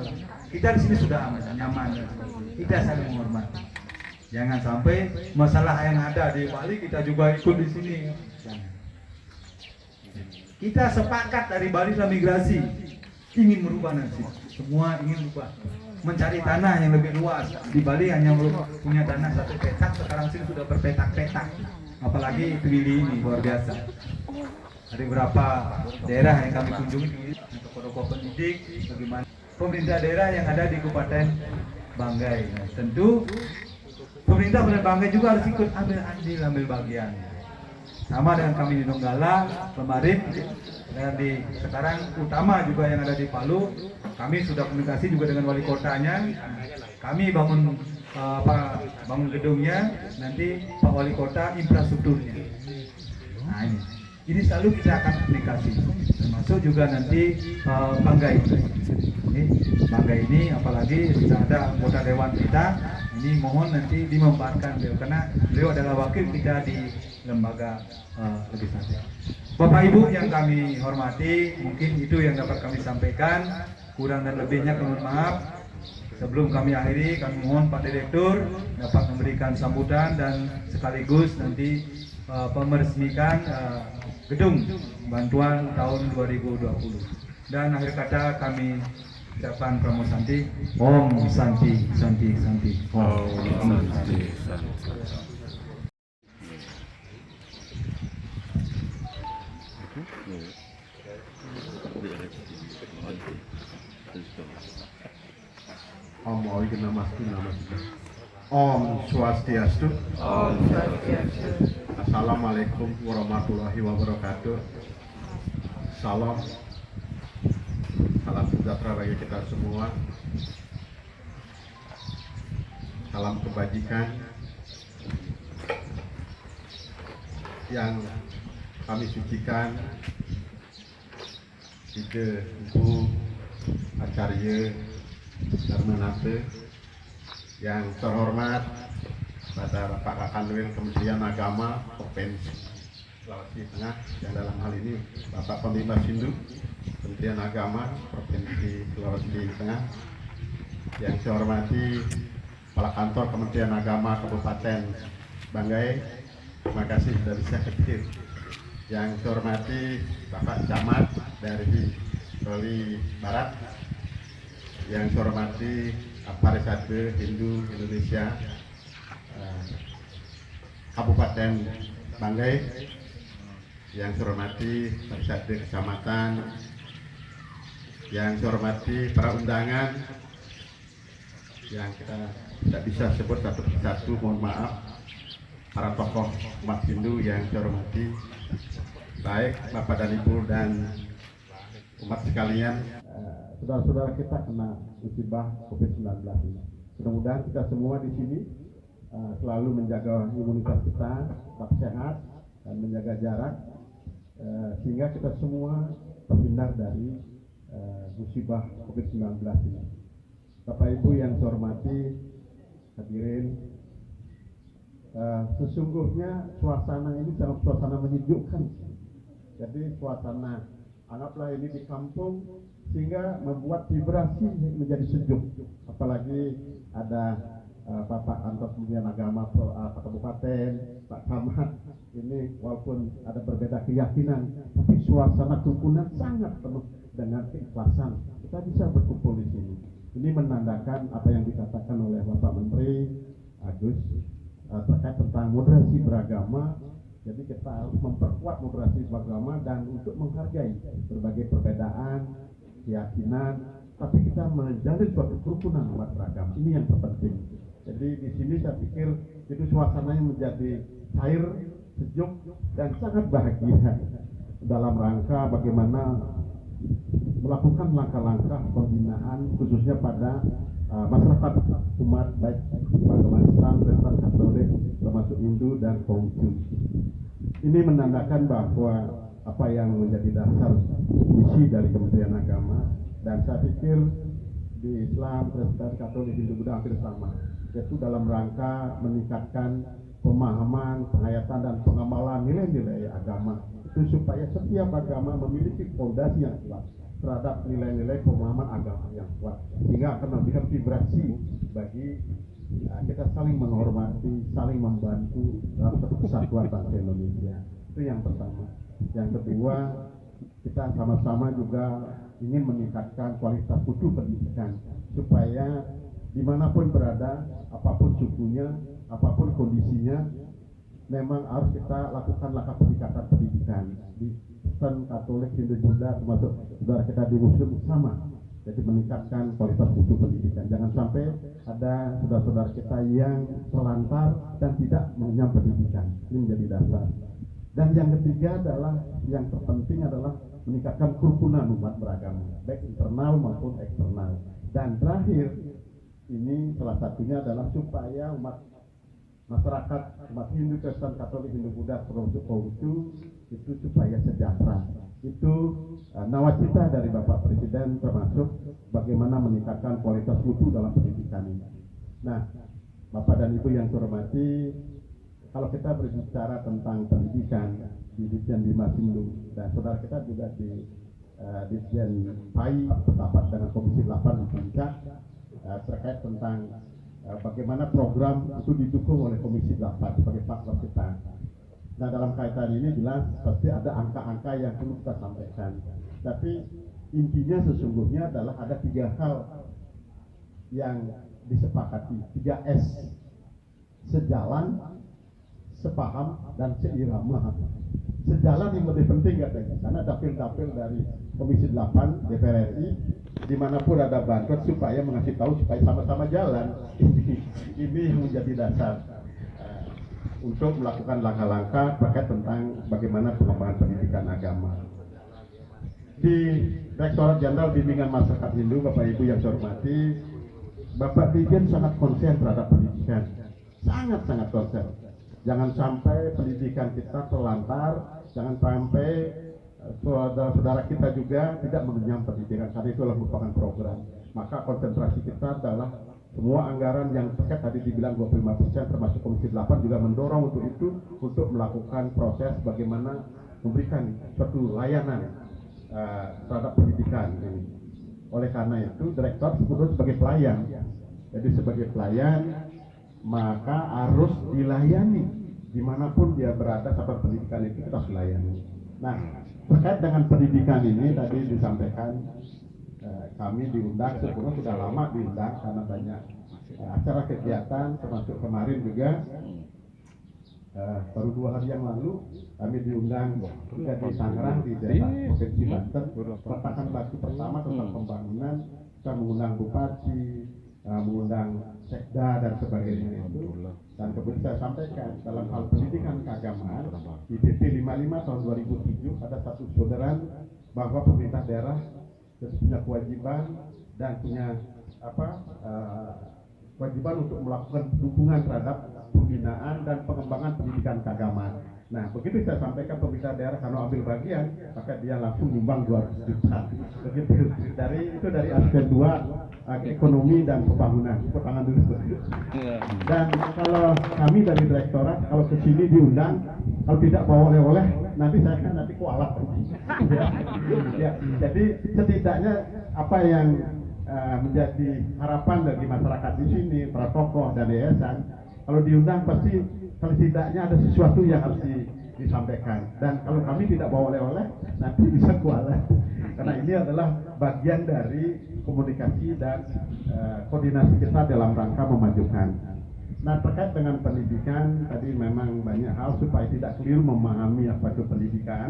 Kita di sini sudah nyaman, kita saling menghormati. Jangan sampai masalah yang ada di Bali kita juga ikut di sini. Kita sepakat dari Bali dan migrasi ingin merubah nasib. Semua ingin berubah, mencari tanah yang lebih luas. Di Bali hanya punya tanah 1 petak, sekarang sini sudah berpetak-petak. Apalagi Twili ini luar biasa. Ada beberapa daerah yang kami kunjungi, tokoh-tokoh pendidik, bagaimana pemerintah daerah yang ada di Kabupaten Banggai. Nah, tentu pemerintah Kabupaten Banggai juga harus ikut ambil andil, ambil bagian. Sama dengan kami di Donggala kemarin, dan di sekarang utama juga yang ada di Palu, kami sudah komunikasi juga dengan wali kotanya. Kami bangun bangun gedungnya, nanti Pak Wali Kota infrastrukturnya. Nah ini selalu kita akan komunikasi, termasuk juga nanti Banggai. Ini Banggai ini apalagi sudah ada anggota dewan kita, ini mohon nanti dimanfaatkan beliau karena beliau adalah wakil kita di lembaga legislatif. Bapak Ibu yang kami hormati, mungkin itu yang dapat kami sampaikan. Kurang dan lebihnya kami mohon maaf. Sebelum kami akhiri, kami mohon Pak Direktur dapat memberikan sambutan dan sekaligus nanti meresmikan gedung bantuan tahun 2020. Dan akhir kata kami ucapkan Pramu Santi, Om Santi Santi Santi. Om Santi Santi. Om Om Swastiastu. Om Swastiastu. Assalamualaikum warahmatullahi wabarakatuh. Salam sejahtera bagi kita semua. Salam kebajikan yang kami sucikan Ide Ibu Acarya Dharmanate, yang terhormat pada Bapak Kakanwil Kementerian Agama Provinsi Sulawesi Tengah, yang dalam hal ini Bapak Pembina Sindu Kementerian Agama Provinsi Sulawesi Tengah, yang saya hormati Kepala Kantor Kementerian Agama Kabupaten Banggai, terima kasih sudah bisa hadir. Yang saya hormati Bapak Camat dari Roli Barat, yang saya hormati Parisade Hindu Indonesia Kabupaten Banggai, yang saya hormati Parisade Kecamatan, yang saya hormati para undangan yang kita tidak bisa sebut satu persatu, mohon maaf, para tokoh umat Hindu yang saya hormati, baik Bapak dan Ibu dan umat sekalian. Saudara-saudara kita kena musibah COVID-19 ini. Mudah-mudahan kita semua di sini selalu menjaga imunitas kita tetap sehat dan menjaga jarak sehingga kita semua terhindar dari musibah COVID-19 ini. Bapak Ibu yang saya hormati, hadirin, sesungguhnya suasana ini sangat suasana menyejukkan. Jadi suasana, anggaplah ini di kampung, sehingga membuat vibrasi menjadi sejuk. Apalagi ada Bapak Kantor Kementerian Agama Pak Kabupaten, Pak Camat, ini walaupun ada berbeda keyakinan, tapi suasana kerukunan sangat penuh dengan keikhlasan. Kita bisa berkumpul di sini. Ini menandakan apa yang dikatakan oleh Bapak Menteri Agus terkait tentang moderasi beragama. Jadi kita harus memperkuat moderasi beragama dan untuk menghargai berbagai perbedaan keyakinan, tapi kita menjalin suatu kerukunan umat beragama. Ini yang terpenting. Jadi di sini saya pikir itu suasananya menjadi cair, sejuk, dan sangat bahagia dalam rangka bagaimana melakukan langkah-langkah pembinaan khususnya pada masyarakat umat baik agama Islam, Kristen, Katolik, termasuk Hindu dan Konghucu. Ini menandakan bahwa apa yang menjadi dasar misi dari Kementerian Agama, dan saya pikir di Islam, Kristen, Katolik, Hindu, Buddha hampir sama, yaitu dalam rangka meningkatkan pemahaman, penghayatan dan pengamalan nilai-nilai agama, itu supaya setiap agama memiliki fondasi yang kuat terhadap nilai-nilai pemahaman agama yang kuat, sehingga akan memberikan vibrasi bagi kita saling menghormati, saling membantu dalam satu kesatuan bangsa Indonesia. Itu yang pertama. Yang kedua, kita sama-sama juga ingin meningkatkan kualitas mutu pendidikan, supaya dimanapun berada, apapun sukunya, apapun kondisinya, memang harus kita lakukan langkah peningkatan pendidikan di Kristen, Katolik, Hindu, Buddha, termasuk saudara kita di Muslim sama. Jadi meningkatkan kualitas mutu pendidikan. Jangan sampai ada saudara-saudara kita yang terlantar dan tidak mengenyam pendidikan. Ini menjadi dasar. Dan yang ketiga adalah, yang terpenting adalah meningkatkan kerukunan umat beragama, baik internal maupun eksternal. Dan terakhir, ini salah satunya adalah supaya umat masyarakat, umat Hindu, Kristen, Katolik, Hindu, Buddha, termasuk Konghucu, itu supaya sejahtera. Itu nawacita dari Bapak Presiden, termasuk bagaimana meningkatkan kualitas mutu dalam pendidikan ini. Nah, Bapak dan Ibu yang saya hormati, kalau kita berbicara tentang pendidikan di Ditjen Bimas Hindu, dan saudara kita juga di Ditjen PAI berdapat dengan Komisi 8 di Puncak terkait tentang bagaimana program itu didukung oleh Komisi 8 sebagai partner kita. Nah, dalam kaitan ini jelas pasti ada angka-angka yang perlu kita sampaikan. Tapi intinya sesungguhnya adalah ada 3 hal yang disepakati, 3S: sejalan, sepaham, dan seirama. Sejalan yang lebih penting katanya, karena dapil-dapil dari Komisi 8 DPR RI dimanapun ada bantuan supaya mengasih tahu supaya sama-sama jalan. Ini yang menjadi dasar untuk melakukan langkah-langkah terkait tentang bagaimana pengembangan pendidikan agama. Di Direktorat Jenderal Bimbingan Masyarakat Hindu, Bapak Ibu yang saya hormati, Bapak Dirjen sangat konsen terhadap pendidikan, sangat-sangat konsen. Jangan sampai pendidikan kita terlantar, jangan sampai saudara-saudara kita juga tidak mengenyam pendidikan, karena itu adalah merupakan program. Maka konsentrasi kita adalah semua anggaran yang terkait tadi dibilang 25%, termasuk Komisi 8 juga mendorong untuk itu, untuk melakukan proses bagaimana memberikan suatu layanan terhadap pendidikan ini. Oleh karena itu, direktur disebut sebagai pelayan. Jadi sebagai pelayan, maka harus dilayani dimanapun dia berada. Satuan pendidikan itu kita harus dilayani. Nah, terkait dengan pendidikan ini tadi disampaikan, kami diundang, sebetulnya sudah lama diundang karena banyak acara kegiatan, termasuk kemarin juga baru 2 hari yang lalu kami diundang juga di Tangerang, di daerah Provinsi Banten, peletakan batu pertama tentang pembangunan. Kita mengundang bupati, mengundang sekda dan sebagainya itu. Dan kemudian saya sampaikan dalam hal pendidikan keagamaan di PP 55 tahun 2007 ada satu soderan bahwa pemerintah daerah punya kewajiban dan punya kewajiban untuk melakukan dukungan terhadap pembinaan dan pengembangan pendidikan keagamaan. Nah, begitu saya sampaikan pemerintah daerah kalau ambil bagian, maka dia langsung nyumbang 200 juta. Begitu. Dari aspek 2, ekonomi dan pembangunan. Tangan dulu. Dan kalau kami dari direktorat, kalau ke sini diundang, kalau tidak bawa oleh-oleh, nanti saya kan nanti kualat. Ya. Jadi setidaknya apa yang menjadi harapan bagi masyarakat di sini, para tokoh dan yayasan, kalau diundang pasti setidaknya ada sesuatu yang harus disampaikan. Dan kalau kami tidak bawa oleh-oleh, nanti bisa kualat. Karena ini adalah bagian dari komunikasi dan koordinasi kita dalam rangka memajukan. Nah, terkait dengan pendidikan, tadi memang banyak hal supaya tidak keliru memahami apa itu pendidikan.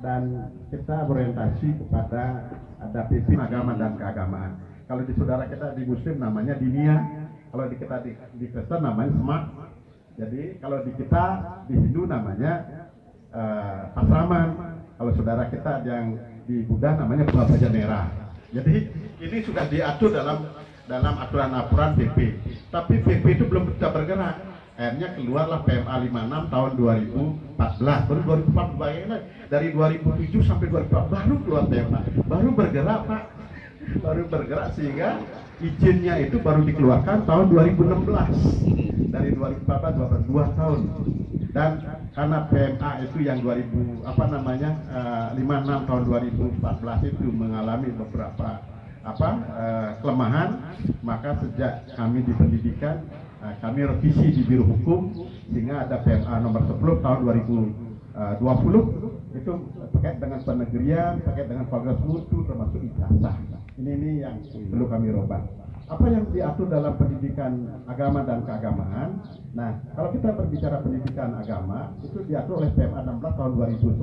Dan kita berorientasi kepada ada PP agama dan keagamaan. Kalau di saudara kita di Muslim namanya dinia, kalau di kita di Kristen namanya semak. Jadi kalau di kita di Hindu namanya asraman. Kalau saudara kita yang di Buddha namanya baja merah. Jadi ini sudah diatur dalam dalam aturan-aturan PP. Tapi PP itu belum bisa bergerak. Akhirnya keluarlah PMA 56 tahun 2014. Baru 2014 bayangin dari 2007 sampai 2014 baru keluar PMA. Baru bergerak Pak. Baru bergerak sehingga izinnya itu baru dikeluarkan tahun 2016. Dari 2014 2 tahun. Dan karena PMA itu yang 56 tahun 2014 itu mengalami beberapa kelemahan, maka sejak kami di pendidikan kami revisi di Biro Hukum sehingga ada PMA nomor 10 tahun 2020 itu terkait dengan penegerian, terkait dengan kualitas mutu termasuk ijazah. Ini yang perlu kami robah. Apa yang diatur dalam pendidikan agama dan keagamaan? Nah, kalau kita berbicara pendidikan agama, itu diatur oleh PMA 16 tahun 2010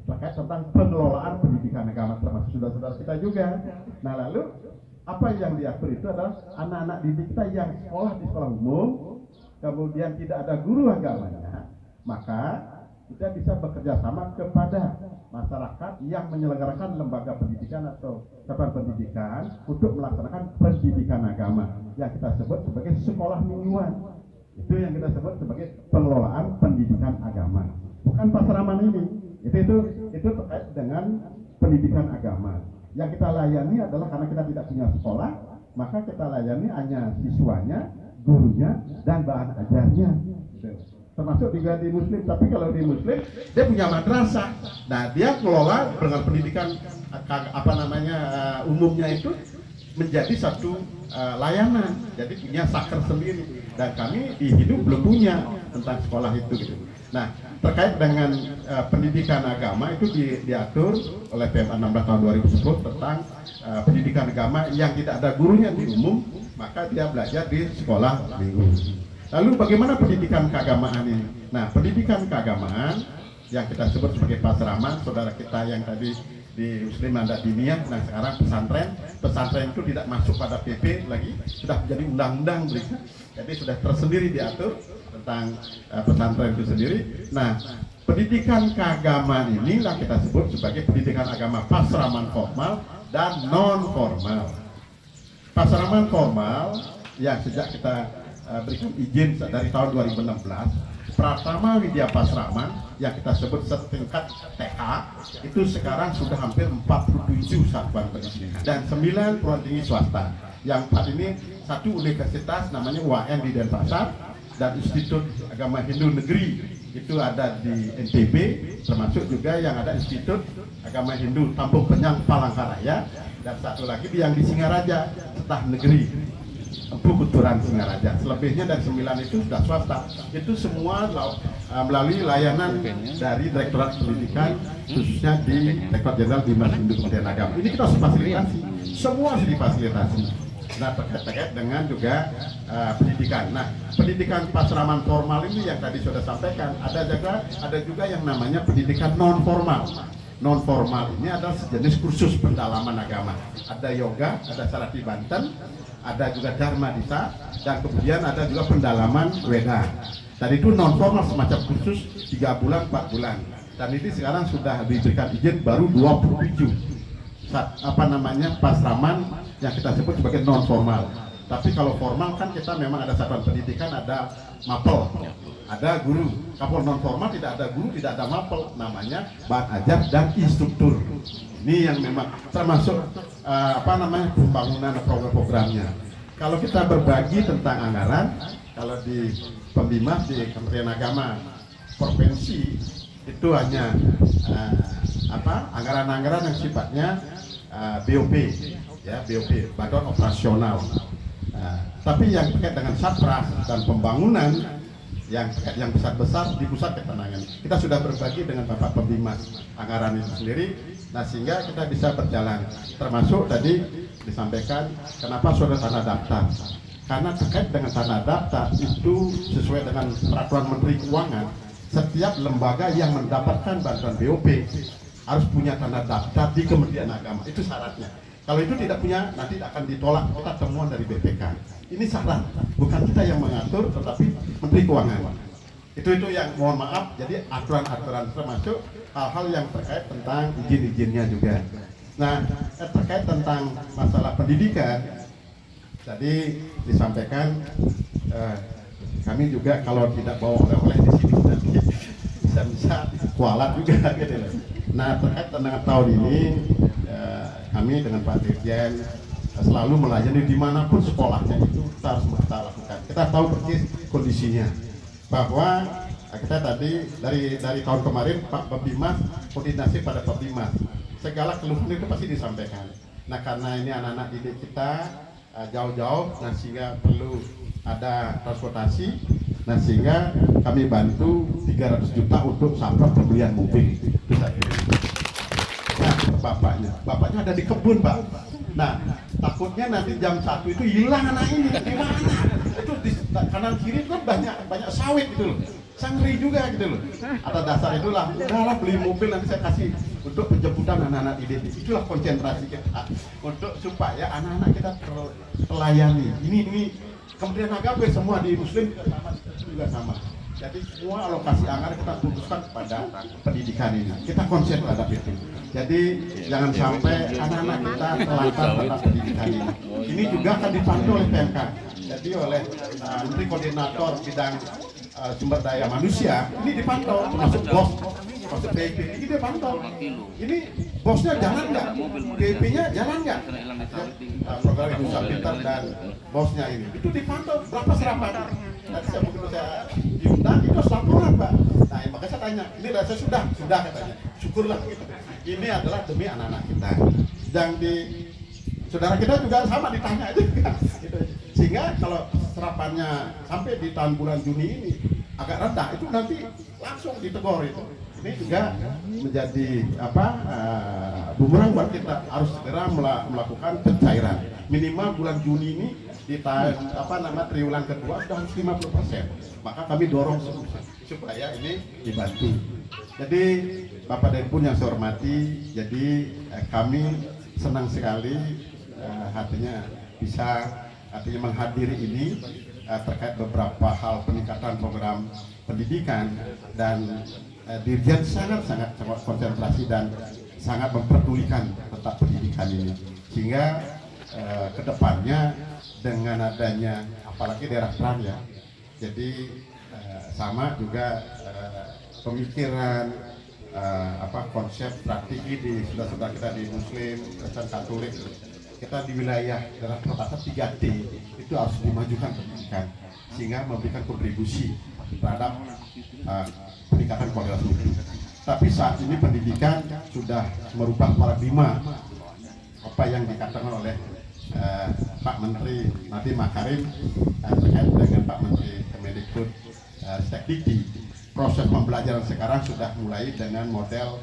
terkait tentang pengelolaan pendidikan agama termasuk saudara-saudara kita juga. Nah, lalu apa yang diatur itu adalah anak-anak didik kita yang sekolah di sekolah umum, kemudian tidak ada guru agamanya, maka kita bisa bekerja sama kepada masyarakat yang menyelenggarakan lembaga pendidikan atau satuan pendidikan untuk melaksanakan pendidikan agama yang kita sebut sebagai sekolah mingguan. Itu yang kita sebut sebagai pengelolaan pendidikan agama. Bukan pasraman ini. Itu terkait dengan pendidikan agama. Yang kita layani adalah karena kita tidak punya sekolah, maka kita layani hanya siswanya, gurunya, dan bahan ajarnya. Termasuk juga di Muslim, tapi kalau di Muslim dia punya madrasah. Nah, dia kelola dengan pendidikan umumnya itu menjadi satu layanan. Jadi punya saker sendiri. Dan kami di Hidup belum punya tentang sekolah itu gitu. Nah, terkait dengan pendidikan agama itu diatur oleh PMA 16 tahun 2010 tentang pendidikan agama yang tidak ada gurunya di umum, maka dia belajar di sekolah minggu. Lalu bagaimana pendidikan keagamaan ini? Nah, pendidikan keagamaan yang kita sebut sebagai pasraman, saudara kita yang tadi di Muslim Adat Diniyah, nah sekarang pesantren itu tidak masuk pada PP lagi, sudah menjadi undang-undang berikut. Jadi sudah tersendiri diatur tentang pesantren itu sendiri. Nah, pendidikan keagamaan inilah kita sebut sebagai pendidikan agama pasraman formal dan non formal. Pasraman formal yang sejak kita berikan izin dari tahun 2016, Pratama Widya Pasraman yang kita sebut setingkat TK itu sekarang sudah hampir 47 satuan pendidikan dan 9 perguruan tinggi swasta. Yang 4 ini satu universitas namanya UAN di Denpasar dan Institut Agama Hindu Negeri itu ada di NTB, termasuk juga yang ada Institut Agama Hindu Tampung Penyang Palangkaraya, dan satu lagi yang di Singaraja, Setah Negeri Pukuturan Singaraja. Selebihnya dari 9 itu sudah swasta. Itu semua melalui layanan dari Direktorat Pendidikan, khususnya di Direktorat Jenderal Bimas Hindu Kementerian Agama. Ini kita harus fasilitasi, semua harus difasilitasi. Nah, terkait dengan juga pendidikan. Nah, pendidikan pasraman formal ini yang tadi sudah sampaikan, ada juga yang namanya pendidikan non formal. Non formal ini adalah sejenis kursus pendalaman agama. Ada yoga, ada Sarati Banten, ada juga Dharma Dita, dan kemudian ada juga pendalaman Weda. Tadi itu non formal semacam kursus 3 bulan, 4 bulan. Dan ini sekarang sudah diberikan izin baru 27 pasraman yang kita sebut sebagai non formal. Tapi kalau formal kan kita memang ada satuan pendidikan, ada mapel, ada guru. Kalau non formal tidak ada guru, tidak ada mapel, namanya bahan ajar dan instruktur. Ini yang memang termasuk pembangunan program-programnya. Kalau kita berbagi tentang anggaran, kalau di Pembimas di Kementerian Agama provinsi itu hanya anggaran-anggaran yang sifatnya BOP, ya BOP, Badan Operasional. Tapi yang terkait dengan satpras dan pembangunan yang besar-besar di pusat ketenangan, kita sudah berbagi dengan Bapak Pembimas anggaran itu sendiri. Nah, sehingga kita bisa berjalan. Termasuk tadi disampaikan kenapa sudah tanah daftar. Karena terkait dengan tanah daftar itu sesuai dengan peraturan Menteri Keuangan, setiap lembaga yang mendapatkan bantuan BOP harus punya tanah daftar di Kementerian Agama. Itu syaratnya. Kalau itu tidak punya, nanti akan ditolak, kita temuan dari BPK. Ini syarat, bukan kita yang mengatur, tetapi Menteri Keuangan. Itu yang mohon maaf, jadi aturan-aturan termasuk hal-hal yang terkait tentang izin-izinnya juga. Nah, terkait tentang masalah pendidikan, Jadi disampaikan kami juga kalau tidak bawa oleh-oleh di sini nanti bisa kualat juga gitu loh. Nah terkait dengan tahun ini kami dengan Pak Dirjen selalu melayani dimanapun sekolahnya itu kita harus kita lakukan. Kita tahu persis kondisinya bahwa kita tadi dari tahun kemarin Pak Babimas koordinasi pada Pak Bimas segala keluhan itu pasti disampaikan. Nah karena ini anak-anak didik kita jauh-jauh, nah sehingga perlu ada transportasi, nah sehingga kami bantu 300 juta untuk sampai pembelian mobil. Nah bapaknya ada di kebun Pak. Nah takutnya nanti jam 1 itu hilang anak ini di mana? Itu di kanan kiri kan banyak sawit gitu loh. Sangri juga gitu loh. Ada dasar itulah, udahlah beli mobil nanti saya kasih untuk penjemputan anak-anak didik. Itulah konsentrasi kita untuk supaya anak-anak kita terlayani. Ini Kementerian Agama semua di Muslim juga sama. Jadi semua alokasi anggaran kita fokuskan kepada pendidikan ini. Kita konsen terhadap itu. Jadi jangan sampai anak-anak kita terlantar terhadap pendidikan ini. Ini juga akan dipandu oleh PMK. Jadi oleh Menteri Koordinator Bidang Sumber Daya Manusia ini dipantau, termasuk bos PIP ini dipantau. Ini bosnya jalan nggak, PIP-nya jalan nggak, program Indonesia Pintar dan bosnya ini itu dipantau berapa serapan. Nanti saya diundang itu laporan Pak. Nah makanya saya tanya, ini rasa sudah katanya, syukurlah gitu. Ini adalah demi anak-anak kita. Yang di saudara kita juga sama ditanya juga. Gitu. Sehingga kalau serapannya sampai di tahun bulan Juni ini agak rendah, itu nanti langsung ditegur itu. Ini juga menjadi bumerang buat kita, harus segera melakukan pencairan. Minimal bulan Juni ini di triwulan kedua sudah harus 50%. Maka kami dorong supaya ini dibantu. Jadi Bapak dan Ibu yang saya hormati, jadi kami senang sekali hatinya bisa menghadiri ini terkait beberapa hal peningkatan program pendidikan, dan Dirjen sangat konsentrasi dan sangat memperdulikan tentang pendidikan ini, sehingga kedepannya dengan adanya apalagi daerah terang ya, jadi sama juga pemikiran konsep strategi di saudara-saudara kita di Muslim, Kristen, Katolik, kita di wilayah daerah perbatasan 3D itu harus dimajukan pendidikan sehingga memberikan kontribusi terhadap peningkatan kualitas hidup. Tapi saat ini pendidikan sudah merubah paradigma apa yang dikatakan oleh Pak Menteri Nadiem Makarim terkait dengan Pak Menteri Kemendikbud Ristekdikti. Proses pembelajaran sekarang sudah mulai dengan model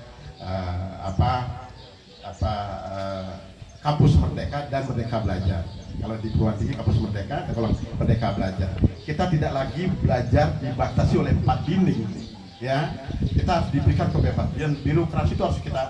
kampus merdeka dan merdeka belajar. Kalau di perguruan tinggi kampus merdeka, kalau merdeka belajar. Kita tidak lagi belajar dibatasi oleh 4 dinding, ya. Kita harus diberikan kebebasan. Birokrasi itu harus kita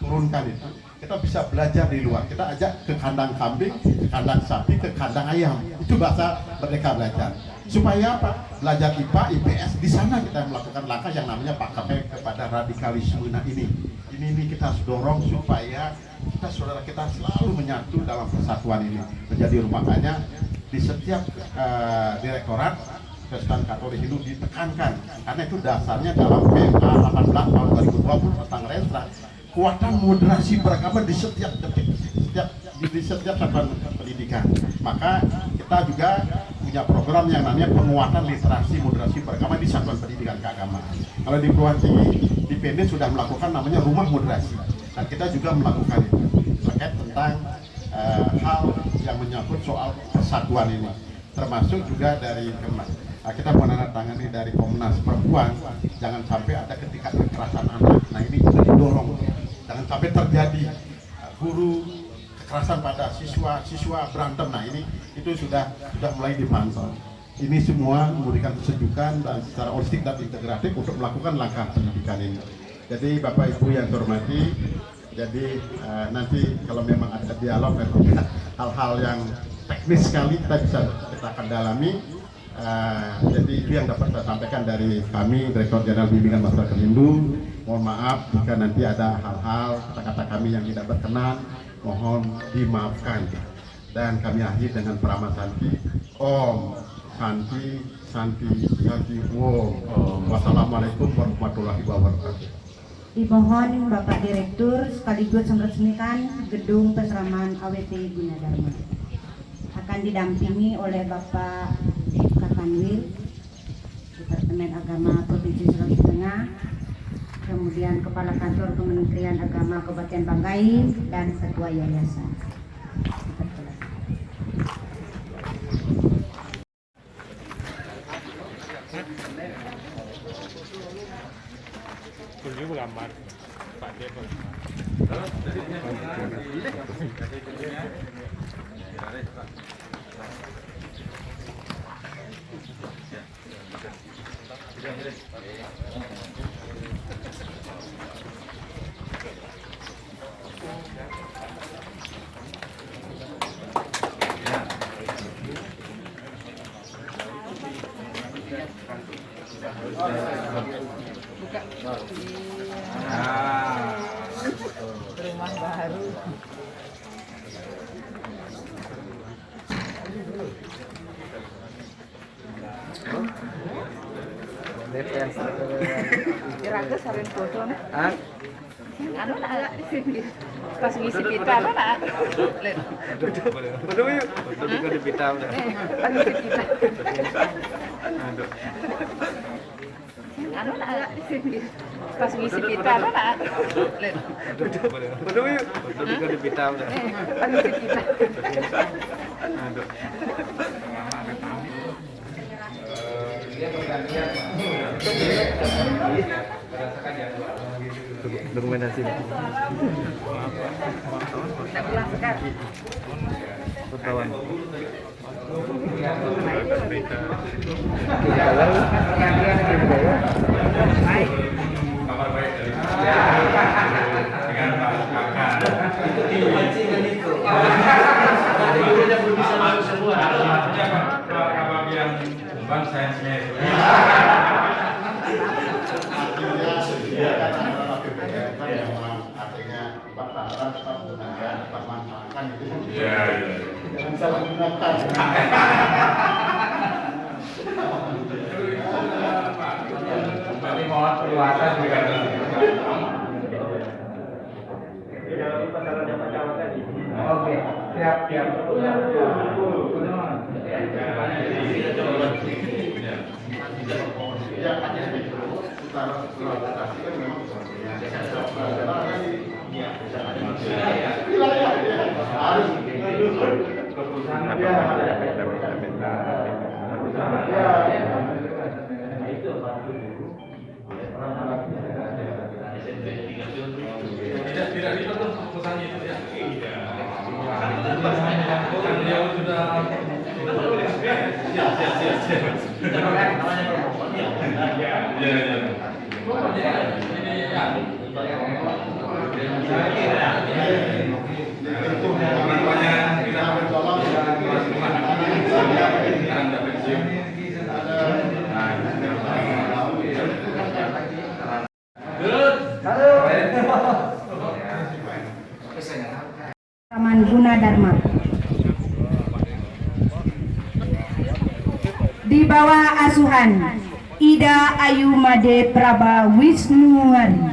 turunkan itu. Kita bisa belajar di luar. Kita ajak ke kandang kambing, ke kandang sapi, ke kandang ayam. Itu bahasa merdeka belajar. Supaya apa? Belajar IPA, IPS di sana kita melakukan langkah yang namanya PKP kepada radikalisme. Nah ini kita harus dorong supaya saudara kita selalu menyatu dalam persatuan ini menjadi makanya di setiap direktorat Kristen Katolik itu ditekankan karena itu dasarnya dalam PMK 18 tahun 2020 tentang Renstra, kekuatan moderasi beragama di setiap detik, di setiap satuan pendidikan. Maka kita juga punya program yang namanya penguatan literasi moderasi beragama di satuan pendidikan keagamaan. Kalau di perguruan tinggi di PD sudah melakukan namanya rumah moderasi, dan kita juga melakukan itu terkait tentang hal yang menyangkut soal persatuan ini, termasuk juga dari kita menandatangani dari Komnas Perempuan, jangan sampai ada ketika kekerasan anak. Nah ini juga didorong, jangan sampai terjadi guru kekerasan pada siswa berantem. Nah ini itu sudah mulai dipantau. Ini semua memberikan kesejukan dan secara holistik dan integratif untuk melakukan langkah pendidikan ini. Jadi Bapak Ibu yang hormati, jadi nanti kalau memang ada dialog dan hal-hal yang teknis sekali kita akan dalami. Jadi itu yang dapat saya sampaikan dari kami, Direktur Jenderal Bimbingan Masyarakat Hindu. Mohon maaf jika nanti ada hal-hal kata-kata kami yang tidak berkenan, mohon dimaafkan. Dan kami akhiri dengan Prama Santi. Om Santi Santi Santi Om. Wassalamualaikum warahmatullahi wabarakatuh. Dimohon Bapak Direktur sekaligus meresmikan gedung peseraman AWT Gunadarma. Akan didampingi oleh Bapak Kakanwil Departemen Agama Provinsi Sulawesi Tengah, kemudian Kepala Kantor Kementerian Agama Kabupaten Banggai dan Ketua Yayasan. Rumah baru. Kira-kira sering foto nih? Anu nak pas ngisi pita apa nak? Foto yuk. Foto di pita udah. Ngisi pita. Anu nak pas ngisi pita apa nak? Foto yuk. Foto di pita udah. Ngisi pita. Dokumentasi. Kita ulang sekali. Wartawan. Jangan salah gunakan. Kami mohon perluasan juga. Oke, siap. Tidak ditutup pesannya itu ya. Beliau sudah Taman Gunadarma. Di bawah asuhan Ida Ayu Made Praba Wisnuwari.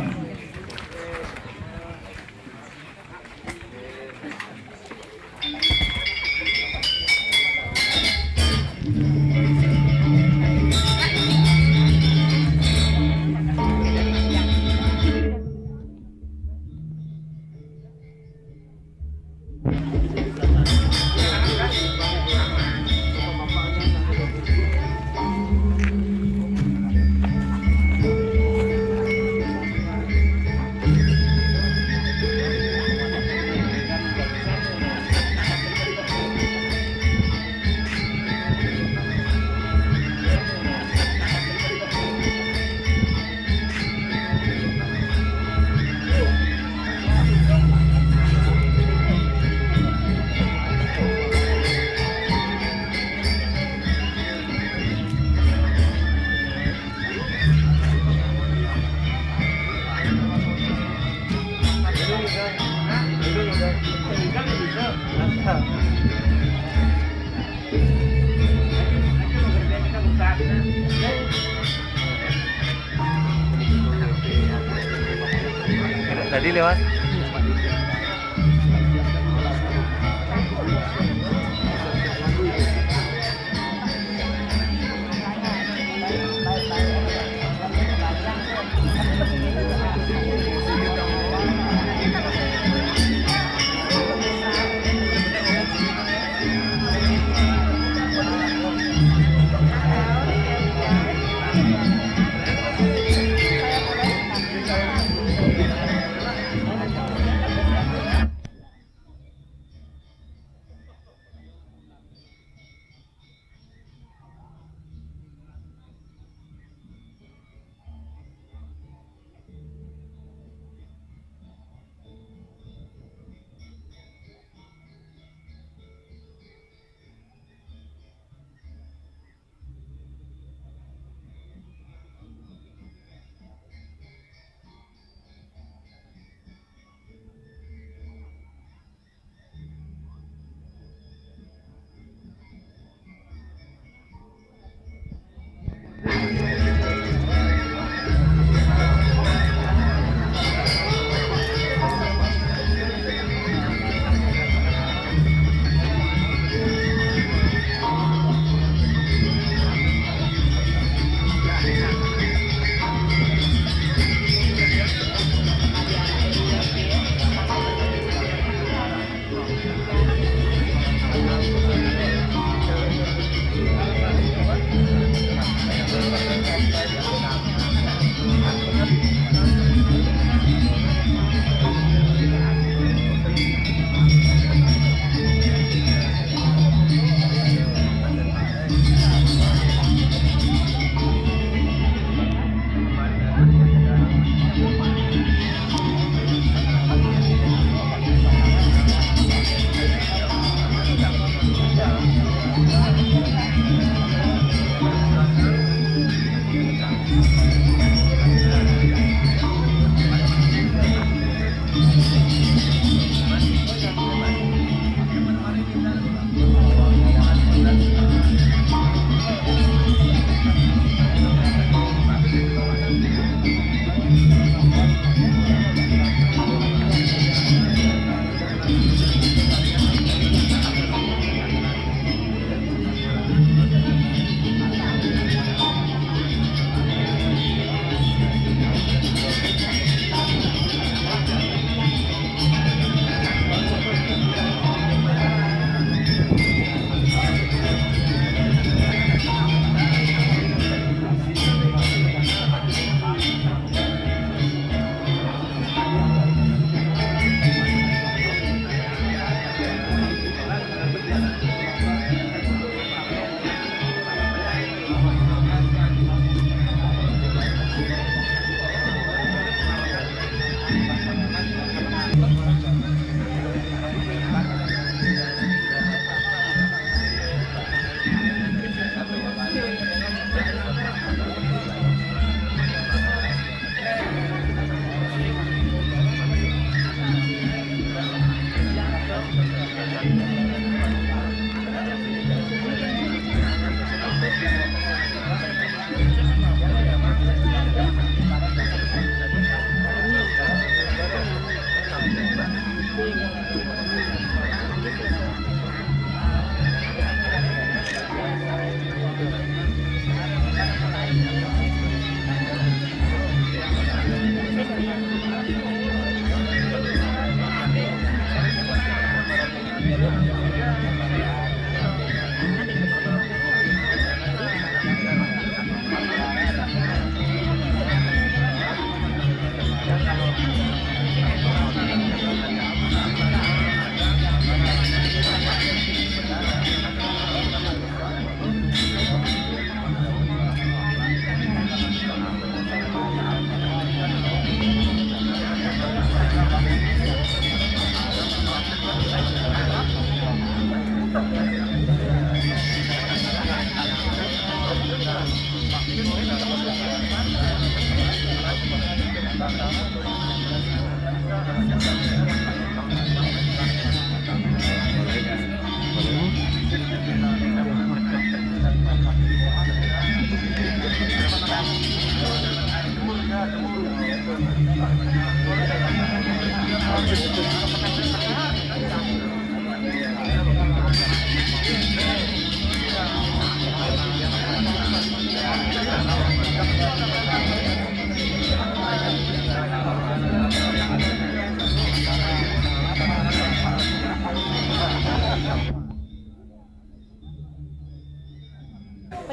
Tadi lewat.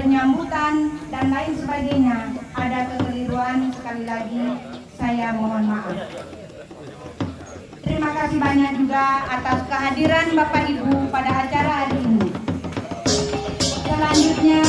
penyambutan dan lain sebagainya ada kekeliruan, sekali lagi saya mohon maaf. Terima kasih banyak juga atas kehadiran Bapak Ibu pada acara hari ini. Selanjutnya